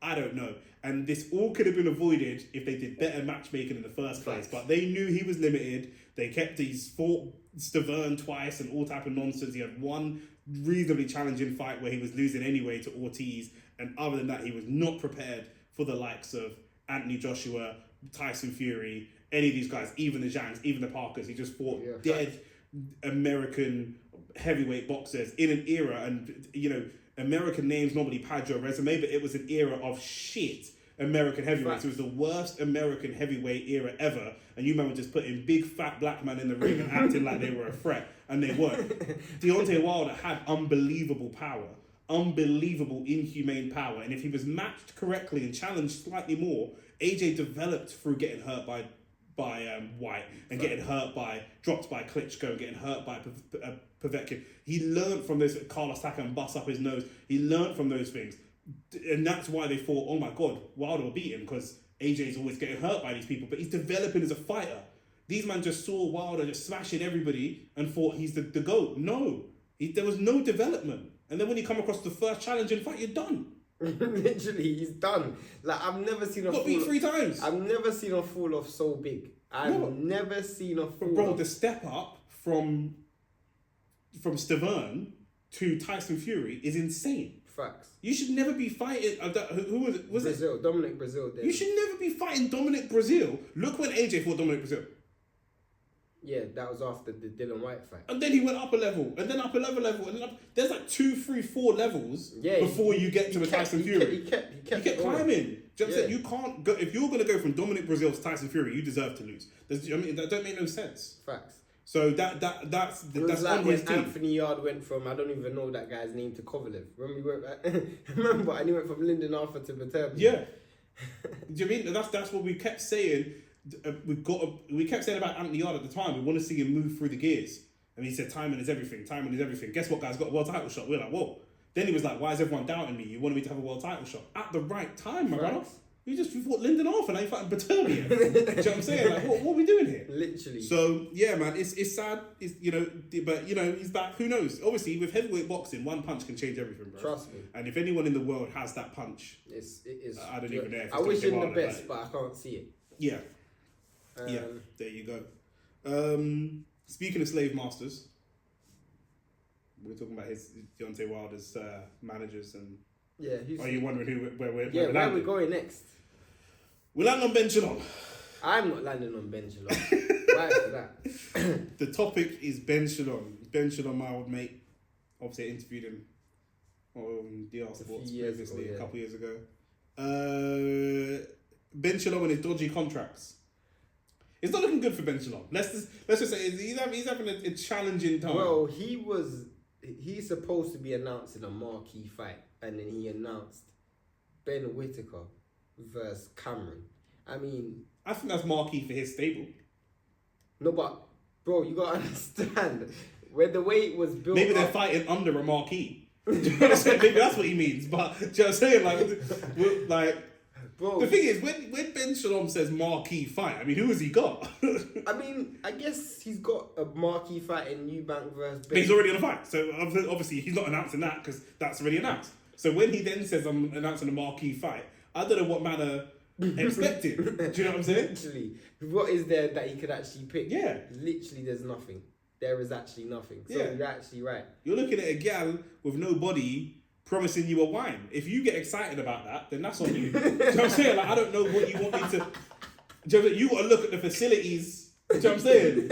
I don't know. And this all could have been avoided if they did better matchmaking in the first place. But they knew he was limited. He's fought Stavern twice and all type of nonsense. He had one reasonably challenging fight where he was losing anyway to Ortiz, and other than that, he was not prepared for the likes of Anthony Joshua, Tyson Fury, any of these guys, even the Zhangs, even the Parkers. He just fought dead American heavyweight boxers in an era, and American names normally pad your resume, but it was an era of shit American heavyweights. It was the worst American heavyweight era ever, and you men were just putting big fat black men in the ring and acting like they were a threat, and they weren't. Deontay Wilder had unbelievable power, unbelievable inhumane power, and if he was matched correctly and challenged slightly more, AJ developed through getting hurt by White and getting dropped by Klitschko and getting hurt by Povetkin. He learned from this. Carlos Saka and bust up his nose. He learned from those things, and that's why they thought, oh my God, Wilder will beat him, because AJ's always getting hurt by these people, but he's developing as a fighter. These men just saw Wilder just smashing everybody and thought he's the GOAT. No, there was no development. And then when you come across the first challenging fight, you're done. Literally, he's done. Like, I've never seen a got beat 3 times. I've never seen a fall off so big. I've never seen a fall Bro, off. the step up from Stavern to Tyson Fury is insane. Facts. You should never be fighting. Who was it? Brazil, Dominic Brazil. You should never be fighting Dominic Brazil. Look when AJ fought Dominic Brazil. Yeah, that was after the Dylan White fight. And then he went up a level, and then up another level, and then up. There's like 2, 3, 4 levels before you get to the Tyson Fury. He kept climbing. Do you know what I'm saying? You can't go, if you're going to go from Dominic Brazil to Tyson Fury, you deserve to lose. That don't make no sense. Facts. So that's like when Anthony Yard went from, I don't even know that guy's name, to Kovalev. Remember, and he went from Lyndon Arthur to Viterbi. Yeah. Do you mean that's what we kept saying? We kept saying about Anthony Yard at the time. We want to see him move through the gears, and he said timing is everything. Timing is everything. Guess what, guys? Got a world title shot. We're like, whoa. Then he was like, why is everyone doubting me? You wanted me to have a world title shot at the right time, my brother. You fought Lyndon Arthur, now you're fighting Viterbi. Do you know what I'm saying? Like, what are we doing here? Literally. So yeah, man, it's sad. But he's back. Who knows? Obviously, with heavyweight boxing, one punch can change everything, bro. Trust me. And if anyone in the world has that punch, it is. I don't even know. If I wish him the best, but I can't see it. Yeah. Yeah. There you go. Speaking of slave masters, we're talking about his Deontay Wilder's managers and. Yeah. Are you wondering where we're going next? We land on Ben Shalom. I'm not landing on Ben Shalom. Right for that. The topic is Ben Shalom. Ben Shalom, my old mate. Obviously, I interviewed him on DR Sports previously, a couple years ago. Ben Shalom and his dodgy contracts. It's not looking good for Ben Shalom. Let's just say he's having a challenging time. Well, he's supposed to be announcing a marquee fight, and then he announced Ben Whittaker versus Cameron. I mean, I think that's marquee for his stable. No, but bro, you gotta understand the way it was built. Maybe they're fighting under a marquee. Do you know what I'm saying? Maybe that's what he means. But do you know what I'm saying? Like, bro. The thing is, when Ben Shalom says marquee fight, I mean, who has he got? I mean, I guess he's got a marquee fight in Eubank versus Ben. But he's already in a fight, so obviously he's not announcing that because that's already announced. So when he then says I'm announcing a marquee fight, I don't know what manner expected. Do you know what I'm saying? Literally, what is there that he could actually pick? Yeah. Literally, there's nothing. There is actually nothing. So you're actually right. You're looking at a gal with no body promising you a wine. If you get excited about that, then that's on you. Do you know what I'm saying? Like, I don't know what you want me to. Do you know, you got to look at the facilities. Do you know what I'm saying?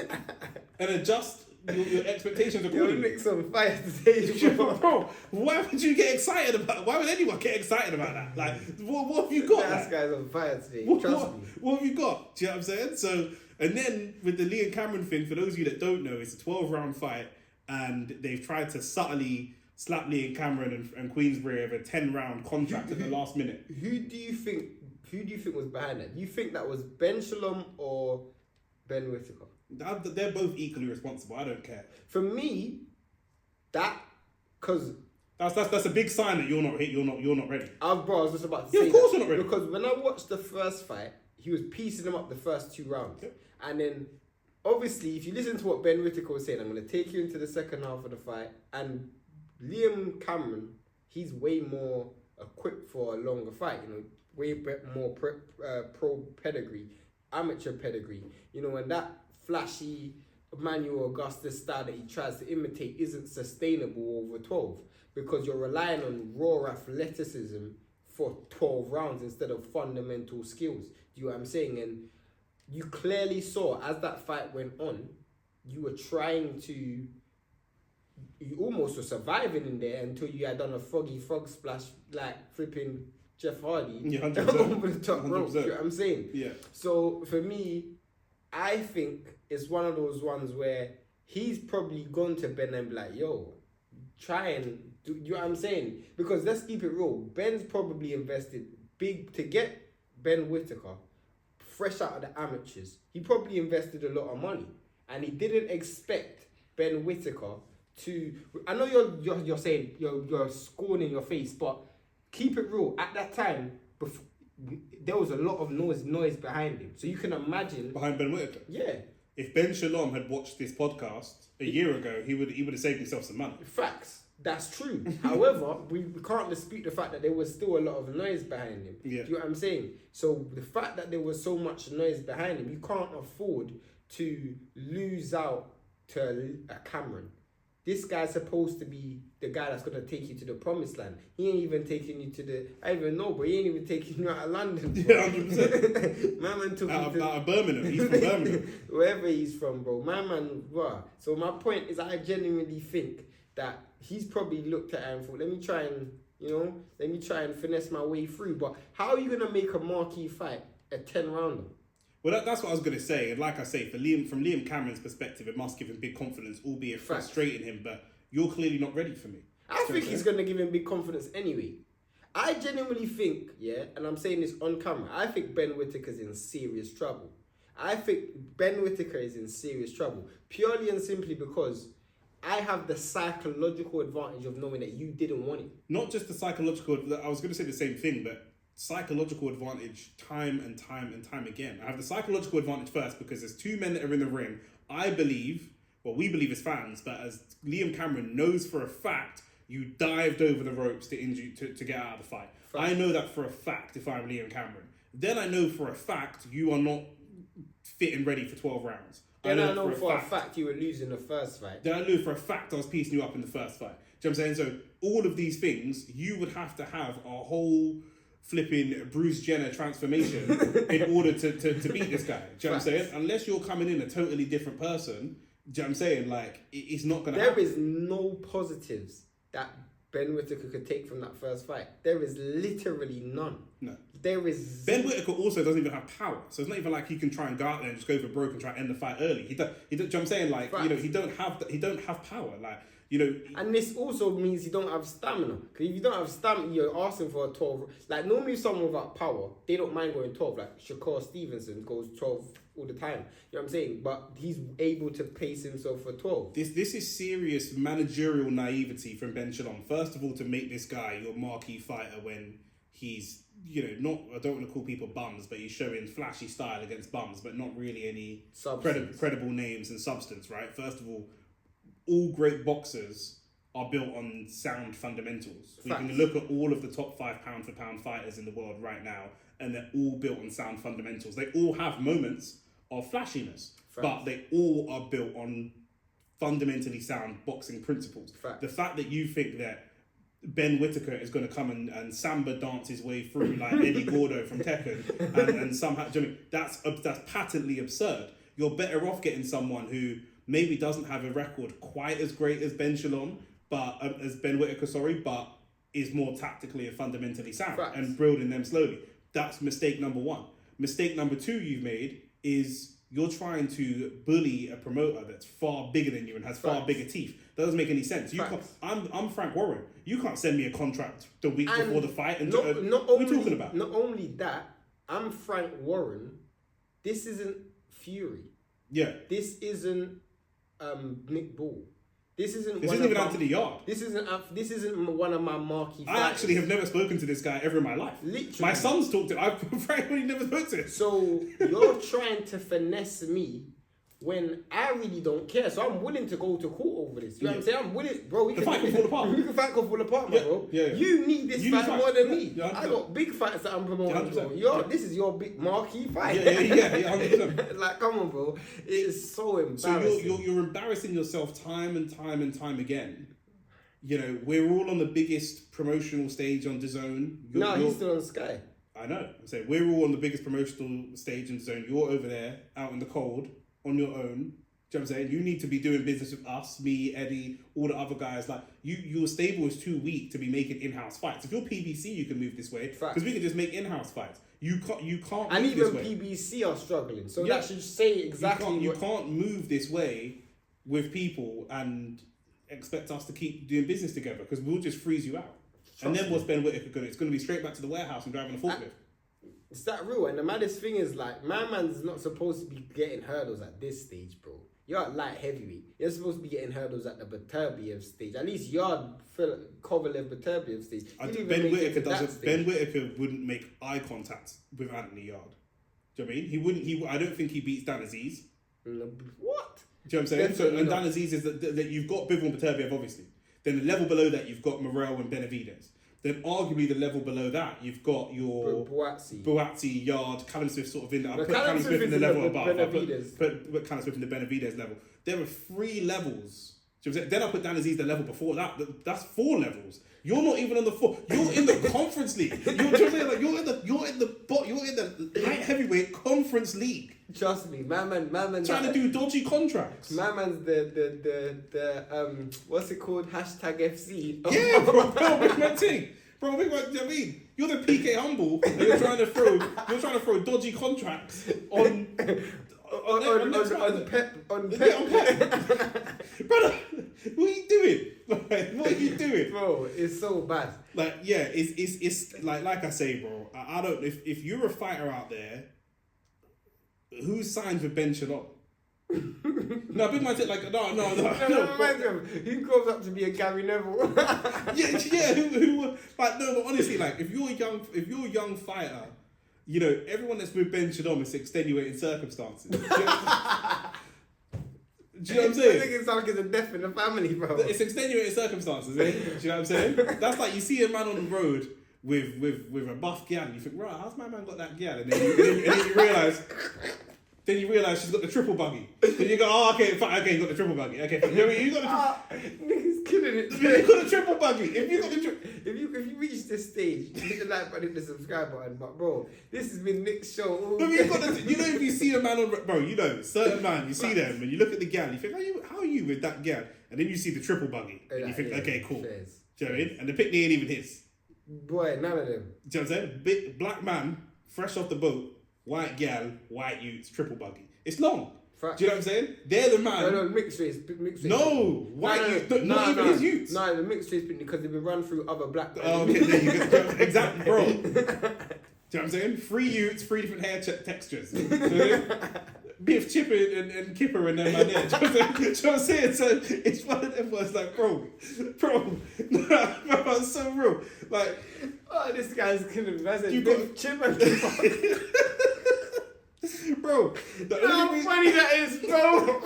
And adjust your expectations accordingly. You're some fire today, bro. Why would you get excited about? Why would anyone get excited about that? Like, what have you got? That guy's on fire today. Trust me. What have you got? Do you know what I'm saying? So, and then with the Lee and Cameron thing, for those of you that don't know, it's a 12-round fight, and they've tried to subtly slap Lee and Cameron and Queensberry over a 10-round contract at the last minute. Who do you think was behind that? Do you think that was Ben Shalom or Ben Whittaker? They're both equally responsible. I don't care. For me, because that's a big sign that you're not ready. I was just about to say. Of course you're not ready. Because when I watched the first fight, he was piecing them up the first 2 rounds, and then obviously, if you listen to what Ben Whittaker was saying, I'm going to take you into the second half of the fight, and Liam Cameron, he's way more equipped for a longer fight. Way more pro pedigree, amateur pedigree. And that flashy Emmanuel Augustus style that he tries to imitate isn't sustainable over 12 because you're relying on raw athleticism for 12 rounds instead of fundamental skills. Do you know what I'm saying? And you clearly saw as that fight went on, you were trying to, you almost were surviving in there until you had done a froggy frog splash like flipping Jeff Hardy over the top rope. You know what I'm saying? Yeah. So for me, I think it's one of those ones where he's probably gone to Ben and be like, yo, try and do, you know what I'm saying? Because let's keep it real. Ben's probably invested big to get Ben Whittaker fresh out of the amateurs. He probably invested a lot of money, and he didn't expect Ben Whittaker to. I know you're saying you're scorning your face, but keep it real. At that time, there was a lot of noise behind him. So you can imagine behind Ben Whittaker. Yeah. If Ben Shalom had watched this podcast a year ago, he would have saved himself some money. Facts. That's true. However, we can't dispute the fact that there was still a lot of noise behind him. Yeah. Do you know what I'm saying? So the fact that there was so much noise behind him, you can't afford to lose out to a Cameron. This guy's supposed to be the guy that's going to take you to the promised land. He ain't even taking you to the... I even know, but he ain't even taking you out of London. Bro. Yeah, 100%. My man took out you to... of Birmingham. He's from Birmingham. Wherever he's from, bro. My man... Wow. So my point is I genuinely think that he's probably looked at it and thought, let me try and finesse my way through. But how are you going to make a marquee fight a 10-rounder? Well, that's what I was going to say. And like I say, from Liam Cameron's perspective, it must give him big confidence, albeit frustrating him. But you're clearly not ready for me. I think he's going to give him big confidence anyway. I genuinely think, and I'm saying this on camera, I think Ben Whittaker's in serious trouble. I think Ben Whittaker is in serious trouble. Purely and simply because I have the psychological advantage of knowing that you didn't want it. Not just the psychological, I was going to say the same thing, but psychological advantage time and time again. I have the psychological advantage first because there's two men that are in the ring. I believe, well, we believe as fans, but as Liam Cameron knows for a fact, you dived over the ropes to get out of the fight. I know that for a fact if I'm Liam Cameron. Then I know for a fact you are not fit and ready for 12 rounds. Then I know for a fact you were losing the first fight. Then I knew for a fact I was piecing you up in the first fight. Do you know what I'm saying? So all of these things, you would have to have a whole flipping Bruce Jenner transformation in order to beat this guy. Do you know what I'm saying? Unless you're coming in a totally different person, do you know what I'm saying? Like, it's not going to happen. There is no positives that Ben Whittaker could take from that first fight. There is literally none. No. There is... Ben Whittaker also doesn't even have power. So it's not even like he can try and go out there and just go for broke and try and end the fight early. Do you know what I'm saying? Like, Facts. you know, he don't have power. Like, you know... And this also means you don't have stamina. Because if you don't have stamina, you're asking for a 12... Like, normally someone without power, they don't mind going 12. Like, Shakur Stevenson goes 12 all the time. You know what I'm saying? But he's able to pace himself for 12. This is serious managerial naivety from Ben Shalom. First of all, to make this guy your marquee fighter when he's, you know, not, I don't want to call people bums, but he's showing flashy style against bums, but not really any credible names and substance, right? First of all great boxers are built on sound fundamentals. We can look at all of the top 5 pound for pound fighters in the world right now, and they're all built on sound fundamentals. They all have moments of flashiness, but they all are built on fundamentally sound boxing principles. The fact that you think that Ben Whittaker is going to come and samba dance his way through like Eddie Gordo from Tekken and somehow, do you know what I mean? That's patently absurd. You're better off getting someone who maybe doesn't have a record quite as great as Ben Shalom, but as Ben Whittaker, but is more tactically and fundamentally sound and building them slowly. That's mistake number 1. Mistake number 2 you've made is you're trying to bully a promoter that's far bigger than you and has far bigger teeth. That doesn't make any sense. I'm Frank Warren. You can't send me a contract the week before the fight. And what are we talking about? Not only that, I'm Frank Warren. This isn't Fury. Yeah. This isn't Nick Ball. This isn't even Anthony Yard. This isn't one of my marquee fighters. I actually have never spoken to this guy ever in my life. Literally. My son's talked to him. I've frankly never spoken to him. So you're trying to finesse me when I really don't care. So I'm willing to go to court over this. You know what I'm saying? I'm willing, bro. The fight can fall apart. We can fight can fall apart, man, bro. Yeah. You need this fight more than me. Yeah, I got big fights that I'm promoting, bro. 100%. This is your big marquee fight. Yeah, 100%. Like, come on, bro. It is so embarrassing. So you're embarrassing yourself time and time again. You know, we're all on the biggest promotional stage on DAZN. He's still on Sky. I know. I'm saying we're all on the biggest promotional stage in DAZN. You're over there, out in the cold, on your own. Do you know what I'm saying? You need to be doing business with us, me, Eddie, all the other guys. Like, your stable is too weak to be making in-house fights. If you're PBC, you can move this way. Because we can just make in-house fights. You can't and move even this way. PBC are struggling. So that should say exactly You can't move this way with people and expect us to keep doing business together, because we'll just freeze you out. And then what's Ben Whittaker going to do? It's going to be straight back to the warehouse and driving a forklift. It's that real. And the maddest thing is, like, my man's not supposed to be getting hurdles at this stage, bro. You're at light heavyweight. You're supposed to be getting hurdles at the Beterbiev stage. At least you're Kovalev Beterbiev stage. Ben Whittaker wouldn't make eye contact with Anthony Yard. Do you know what I mean? He wouldn't. I don't think he beats Dan Aziz. What? Do you know what I'm saying? So, and Dan Aziz is that you've got Bivol and Beterbiev, obviously. Then the level below that, you've got Morel and Benavides. Then arguably the level below that, you've got your Boazzi, Yard, Callum Smith sort of in there. I put Callum Smith in the level above. I put Callum Smith in the Benavides level. There are 3 levels. Do you know what I'm saying? Then I put Dan Aziz the level before that. That's 4 levels. You're not even on the 4. You're in the conference league. You're in the light heavyweight conference league. Trust me, my man. Trying to do dodgy contracts. My man's the what's it called? #FC. Yeah, bro, big man thing. Bro, big man, you know what I mean? You're the PK Humble, and you're trying to throw dodgy contracts on Pep. Brother, what are you doing? Like, what are you doing? Bro, it's so bad. Like, yeah, it's like I say, bro, I don't, if you're a fighter out there, who signs with Ben Shalom? No, big man said, like, no. He grows up to be a Gary Neville. yeah. Who like, no, but honestly, like, if you're a young fighter, you know, everyone that's with Ben Shalom is extenuating circumstances. Do you know what I'm saying? I think it's like it's a death in the family, bro. It's extenuating circumstances, eh? Do you know what I'm saying? That's like you see a man on the road with a buff gal, and you think, right, how's my man got that gal? And then you realise she's got the triple buggy. Then you go, oh, okay, you got the triple buggy. Okay, you got the niggas killing it. You got the triple buggy. If you reach this stage, hit the like button, hit the subscribe button. But bro, this has been Nick's show. If you see a man on, bro, you know, certain man, you see them, and you look at the gal, you think, how are you with that gal? And then you see the triple buggy, and you think, okay, cool. Do you know what I mean? And the picnic ain't even his. Boy, none of them. Do you know what I'm saying? Big black man, fresh off the boat. White gal, white youths, triple buggy. It's long. Fact. Do you know what I'm saying? They're the man. No, mixed race. No, white youths, not even his youths. No, the mixed race because they've been run through other black guys. Oh, okay, there you go. Exactly, bro. Do you know what I'm saying? 3 youths, 3 different hair textures. Biff, Chippin, and Kipper and them man there. Do you know what I'm saying? So it's one of them was like, bro, it's so real. Like, oh, this guy's killing me. I said, Biff, Chip and Kipper. Bro, how funny that is, bro.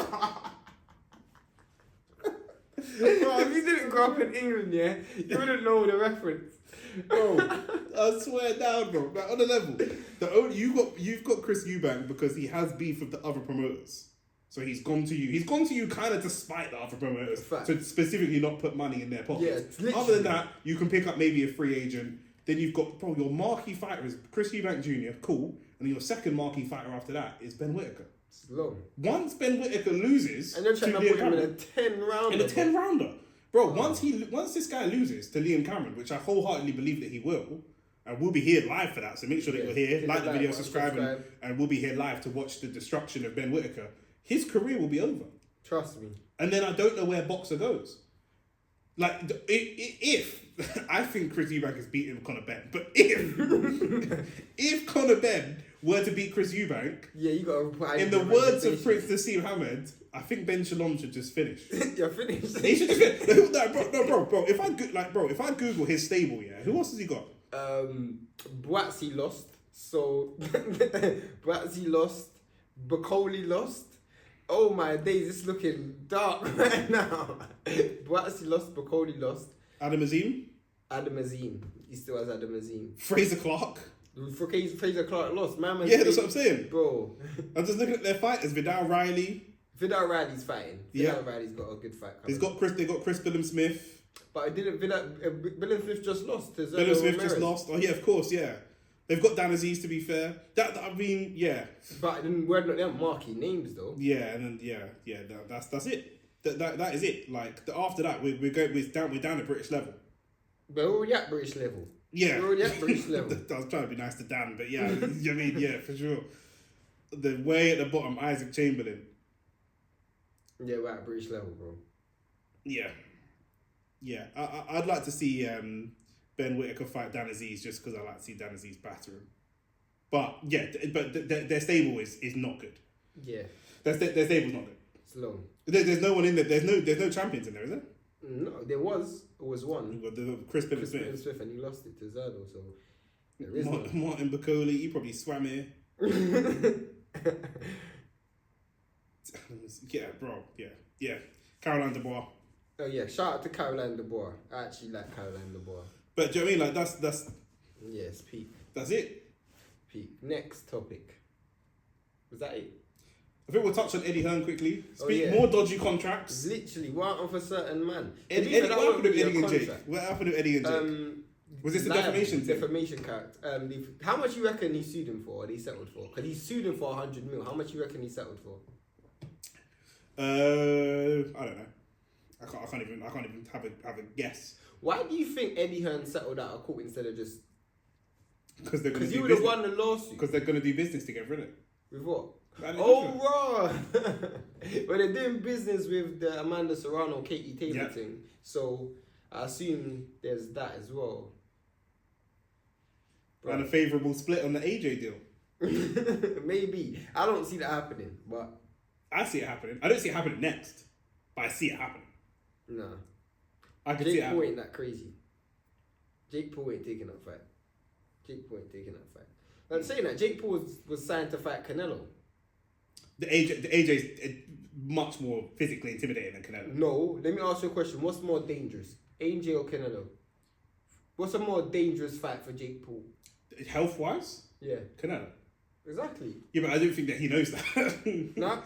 Bro, if you didn't grow up in England, yeah, you wouldn't know the reference. Bro, I swear down, bro. Like, on the level, you've got Chris Eubank because he has beef with the other promoters. So he's gone to you. He's gone to you kind of despite the other promoters. To specifically not put money in their pockets. Yeah, other than that, you can pick up maybe a free agent. Then you've got, bro, your marquee fighter is Chris Eubank Jr., cool. And your second marquee fighter after that is Ben Whittaker. It's long. Once Ben Whittaker loses, and you're trying to put him in a 10-rounder. In a 10-rounder, bro. Once this guy loses to Liam Cameron, which I wholeheartedly believe that he will, and we'll be here live for that. So make sure that you're here, like the video, subscribe, and we'll be here live to watch the destruction of Ben Whittaker. His career will be over. Trust me. And then I don't know where Boxer goes. Like, if I think Chris Eubank has beaten Conor Benn, but if Conor Benn were to beat Chris Eubank, yeah, you got to. In the words of Prince Nassim Hamed, I think Ben Shalom should just finish. You're finished. He should just finish. Bro. If I Google his stable, yeah, who else has he got? Boazzi lost. So Boazzi lost. Bacoli lost. Oh my days, it's looking dark right now. Boatsy lost, Bacoli lost. Adam Azim? Adam Azim. He still has Adam Azim. Fraser Clark? Fraser Clark lost. Yeah, that's what I'm saying. Bro. I'm just looking at their fighters. Vidal Riley. Vidal Riley's fighting. Vidal Riley's got a good fight coming. They got Chris Billam-Smith. But I didn't. Billam-Smith just lost. Billam-Smith just lost. Oh yeah, of course, yeah. They've got Dan Aziz, to be fair. I mean, yeah. But we're not them marquee names though. Yeah, and then that's it. That is it. Like after that, we're down at British level. We're already at British level. Yeah, we're already at British level. I was trying to be nice to Dan, but yeah, you know what I mean, yeah, for sure. The way at the bottom, Isaac Chamberlain. Yeah, we're at British level, bro. Yeah. I'd like to see Ben Whittaker fight Dan Aziz just because I like to see Dan Aziz batter him. But yeah, their stable is not good. Yeah, their stable's not good. It's long. There's no one in there. There's no champions in there, is there? No, there was one. Chris Billam-Smith, and he lost it to Zerdo. So there is Martin Bacoli. He probably swam here. Yeah, bro. Yeah. Caroline Dubois. Oh yeah, shout out to Caroline Dubois. I actually like Caroline Dubois. But do you know what I mean? Like that's. Yeah, it's peak. That's it. Peak. Next topic. Was that it? I think we'll touch on Eddie Hearn quickly. More dodgy contracts. Literally, what of a certain man. What happened with Eddie and Jake? What happened with Eddie and Jake? Was this a defamation thing? Defamation character. How much you reckon he sued him for, or he settled for? Because he sued him for 100 mil. How much you reckon he settled for? I don't know. I can't even have a guess. Why do you think Eddie Hearn settled out of court instead of just? Because they're going to do business. Because he would have won the lawsuit. Because they're going to do business together, innit? With what? Oh, right. Well, they're doing business with the Amanda Serrano, Katie Taylor thing. So I assume there's that as well. Right. And a favourable split on the AJ deal. Maybe. I don't see that happening, but I see it happening. I don't see it happening next, but I see it happening. No. I can see it Jake Paul ain't that crazy. Jake Paul ain't taking that fight. I'm saying that Jake Paul was signed to fight Canelo. The AJ's much more physically intimidating than Canelo. No, let me ask you a question. What's more dangerous, AJ or Canelo? What's a more dangerous fight for Jake Paul? Health wise? Yeah. Canelo. Exactly. Yeah, but I don't think that he knows that. Nah.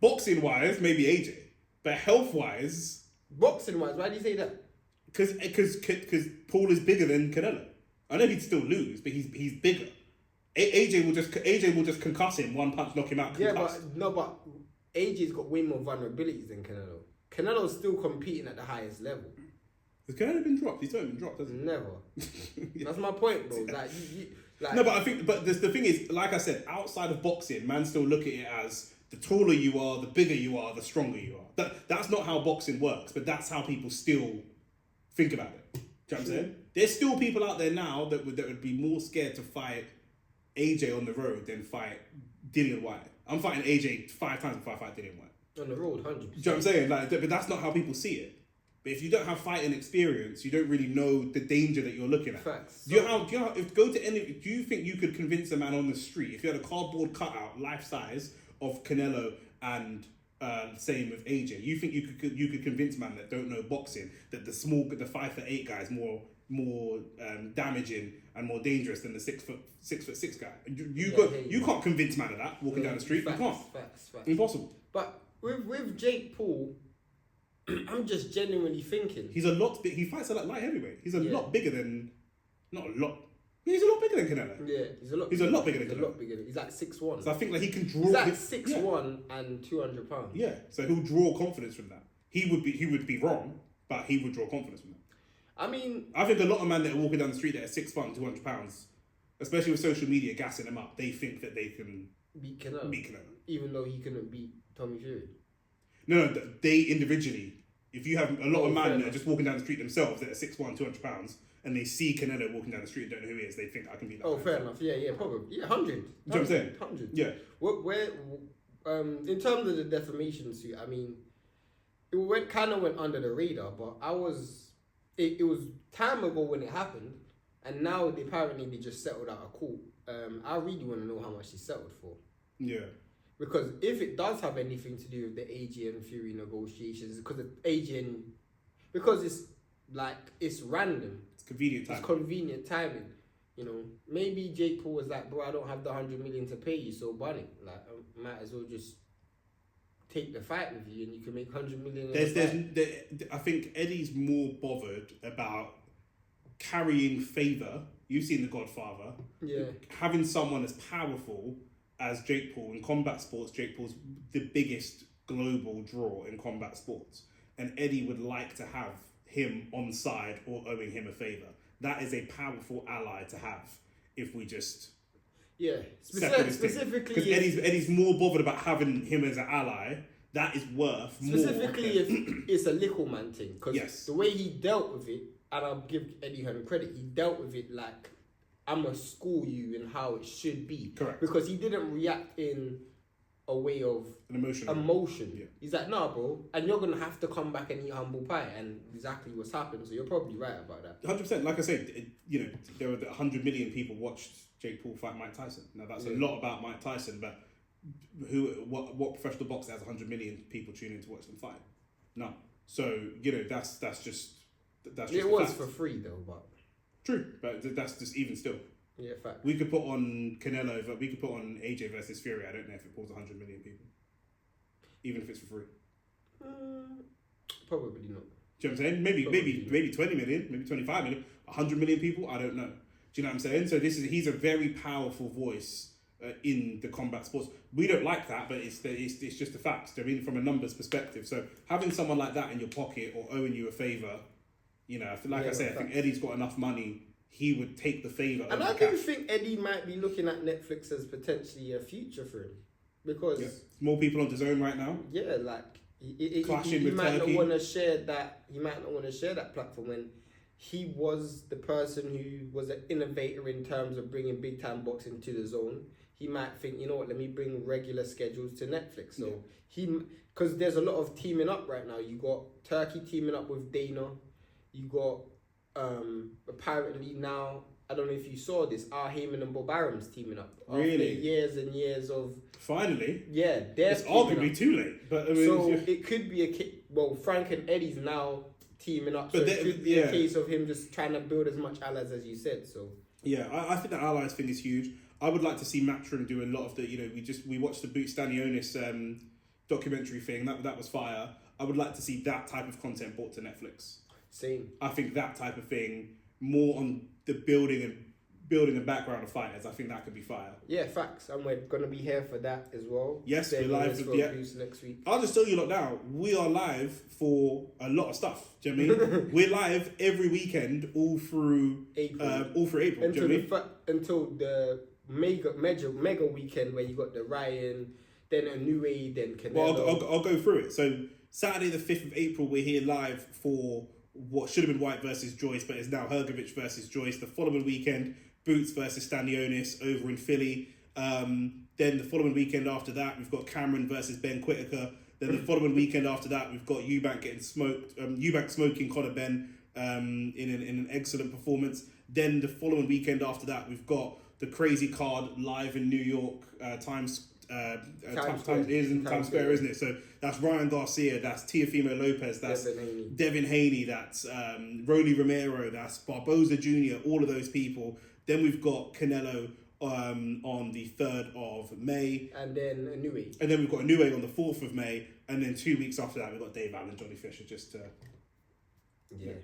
Boxing wise, maybe AJ. But health wise... Boxing wise, why do you say that? Because Paul is bigger than Canelo. I know he'd still lose, but he's bigger. AJ will just concuss him, one punch, knock him out. Concussed. Yeah, but AJ's got way more vulnerabilities than Canelo. Canelo's still competing at the highest level. Has Canelo been dropped? He's not been dropped, has he? Never. That's my point, bro. No, but I think, the thing is, like I said, outside of boxing, man still look at it as the taller you are, the bigger you are, the stronger you are. That's not how boxing works, but that's how people still think about it. Do you know what I'm saying? There's still people out there now that would be more scared to fight AJ on the road than fight Dillian White. I'm fighting AJ 5 times before I fight Dillian White. On the road, 100%. Do you know what I'm saying? But that's not how people see it. But if you don't have fighting experience, you don't really know the danger that you're looking at. Facts. Do you think you could convince a man on the street, if you had a cardboard cutout, life size, of Canelo and same with AJ, you think you could convince man that don't know boxing that the 5'8" guy is more damaging and more dangerous than the 6'6" guy? You can't convince man of that walking down the street. Facts, you can't. Facts. Impossible. But with Jake Paul, I'm just genuinely thinking he's a lot big. He fights at light heavyweight. He's a lot bigger than, not a lot. He's a lot bigger than Canelo. Yeah, he's a lot bigger than Canelo. He's like 6'1". So I think he can draw. He's like 6'1" and 200 pounds. Yeah, so he'll draw confidence from that. He would be wrong, but he would draw confidence from that. I mean, I think a lot of men that are walking down the street that are 6'1", 200 pounds, especially with social media gassing them up, they think that they can beat Canelo. Even though he couldn't beat Tommy Fury. No, they individually. If you have a lot of men that are just walking down the street themselves that are 6'1", 200 pounds, and they see Canelo walking down the street and don't know who he is, they think I can beat that. Oh, fair enough. Yeah, probably. Yeah, 100. You know what I'm saying? 100. Yeah. In terms of the defamation suit, I mean, it went under the radar, but it was time ago when it happened, and now they just settled out of court. I really want to know how much he settled for. Yeah. Because if it does have anything to do with the AJ and Fury negotiations, because it's random. It's convenient timing. It's convenient timing. You know, maybe Jake Paul was like, bro, I don't have the 100 million to pay you, so bun it. Like, I might as well just take the fight with you, and you can make 100 million. I think Eddie's more bothered about carrying favour. You've seen The Godfather. Yeah. Having someone as powerful as Jake Paul in combat sports. Jake Paul's the biggest global draw in combat sports, and Eddie would like to have him on side or owing him a favour. That is a powerful ally to have if we just specifically because Eddie's more bothered about having him as an ally. That is worth specifically more. if it's a little man thing, because yes. the way he dealt with it, and I'll give Eddie Hearn credit, he dealt with it like, I'm gonna school you in how it should be. Correct. Because he didn't react in a way of an emotion. Yeah. He's like, nah, bro, and you're gonna have to come back and eat humble pie, and exactly what's happened. So you're probably right about that. 100%. Like I said, there were 100 million people watched Jake Paul fight Mike Tyson. Now that's a lot about Mike Tyson, but what professional boxer has 100 million people tuning in to watch them fight? No. So that's just it was fact. For free though, but true. But that's just even still. Yeah, fact. We could put on Canelo, but we could put on AJ versus Fury. I don't know if it pulls 100 million people, even if it's for free. Probably not. Do you know what I'm saying? Maybe 20 million, maybe 25 million, 100 million people. I don't know. Do you know what I'm saying? So he's a very powerful voice in the combat sports. We don't like that, but it's just the facts. I mean, from a numbers perspective. So having someone like that in your pocket or owing you a favour, I think Eddie's got enough money. He would take the favour. And I do think Eddie might be looking at Netflix as potentially a future for him, because more people on his own right now. Yeah, like he Turkey. might not want to share that. He might not want to share that platform when he was the person who was an innovator in terms of bringing big time boxing to the zone. He might think, you know what, let me bring regular schedules to Netflix. So because there's a lot of teaming up right now. You got Turkey teaming up with Dana. You got apparently now, I don't know if you saw this, Heyman and Bob Arum's teaming up. Really? After years and years of... Finally? Yeah, it's arguably too late. But I mean, so it could be Frank and Eddie's now teaming up. So it could be a case of him just trying to build as much allies as you said. So yeah, I think the allies thing is huge. I would like to see Matchroom do a lot of the, we watched the Boot Stanionis documentary thing. That was fire. I would like to see that type of content brought to Netflix. Same. I think that type of thing, more on the building and background of fighters, I think that could be fire. Yeah, facts. And we're going to be here for that as well. Yes, we're live for next week. I'll just tell you lot now, we are live for a lot of stuff. Do you know what I mean? We're live every weekend all through April. Until the mega weekend where you got the Ryan, then a New Age, then Canelo. Well, I'll go through it. So Saturday the 5th of April, we're here live for what should have been White versus Joyce, but is now Hrgovic versus Joyce. The following weekend, Boots versus Stanionis over in Philly. Then the following weekend after that, we've got Cameron versus Ben Whittaker. Then the following weekend after that, we've got Eubank getting smoked. Eubank smoking Conor Ben in an excellent performance. Then the following weekend after that, we've got the crazy card live in New York, Times Square, isn't it? So that's Ryan Garcia, that's Teofimo Lopez, that's Devin Haney, that's Rolly Romero, that's Barboza Jr., all of those people. Then we've got Canelo on the 3rd of May. And then a New Age. And then we've got a New Age on the 4th of May. And then 2 weeks after that, we've got Dave Allen, Johnny Fisher, just to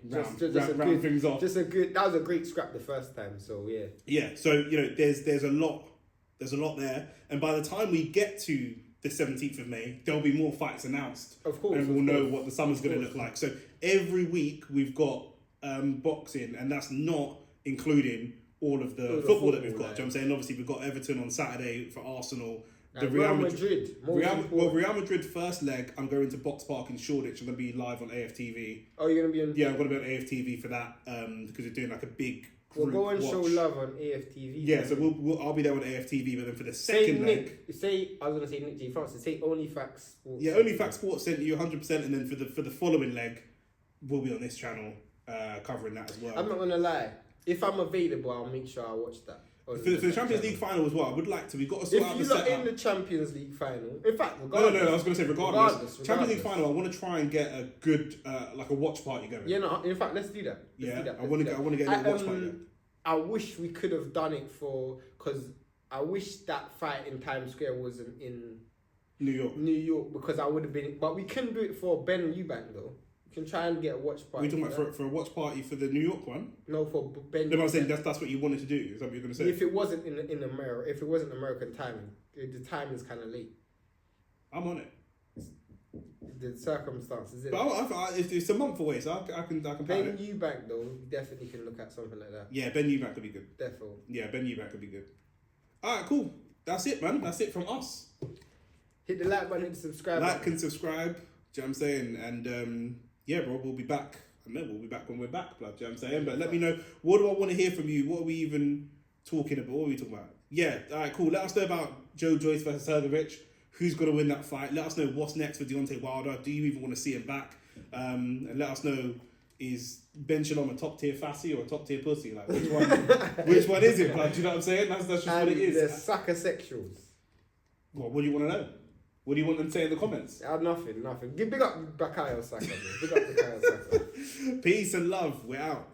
round things off. That was a great scrap the first time, so yeah. Yeah, so, there's a lot there. And by the time we get to the 17th of May, there'll be more fights announced. Of course. And we'll know what the summer's going to look like. So every week we've got boxing, and that's not including all of the football that we've got. Do you know what I'm saying? Obviously, we've got Everton on Saturday for Arsenal. Real Madrid. Real Madrid first leg, I'm going to Box Park in Shoreditch. I'm going to be live on AFTV. Oh, you're going to be on... Yeah, I'm going to be on AFTV for that because we're doing like a big... We'll go and show love on AFTV. Yeah, so I'll be there on AFTV, but then for the second leg... I was going to say Nick G. Francis, say Onlyfacts Sports. Yeah, Onlyfacts Sports sent you 100%, and then for the following leg, we'll be on this channel covering that as well. I'm not going to lie. If I'm available, I'll make sure I watch that. For the Champions League final as well, I would like to. We've got to sort out the If you're setup. not in the Champions League final, in fact, No, regardless. I was going to say regardless. Champions League final, I want to try and get a good, like a watch party going. Yeah, no. In fact, let's do that. I want to get a little watch party. I wish we could have done it because I wish that fight in Times Square wasn't in New York, because I would have been. But we can do it for Ben Eubank though. We can try and get a watch party. Are you talking about for a watch party for the New York one? No, for Ben. No, I'm saying that's what you wanted to do. Is that what you're going to say? If it wasn't in America, if it wasn't American timing, the time is kind of late. I'm on it. The circumstances. But it's a month away, so I can. Ben Eubank though, we definitely can look at something like that. Yeah, Ben Eubank could be good. Definitely. Yeah, Ben Eubank could be good. All right, cool. That's it, man. That's it from us. Hit the like button, hit the subscribe Like button. and subscribe. Do you know what I'm saying? And yeah, bro, we'll be back. I know we'll be back when we're back, blood. Do you know what I'm saying? But let me know, what do I want to hear from you? What are we even talking about? What are we talking about? Yeah, all right, cool. Let us know about Joyce versus Hrgovic. Who's going to win that fight? Let us know what's next for Deontay Wilder. Do you even want to see him back? And let us know, is Ben Shalom a top tier fassi or a top tier pussy? Like which one? Which one is it, blood? Do you know what I'm saying? That's just what it is. The Saka sexuals. What do you want to know? What do you want them to say in the comments? Nothing. Big up Bukayo Saka, bro. Big up Bukayo Saka. Peace and love. We're out.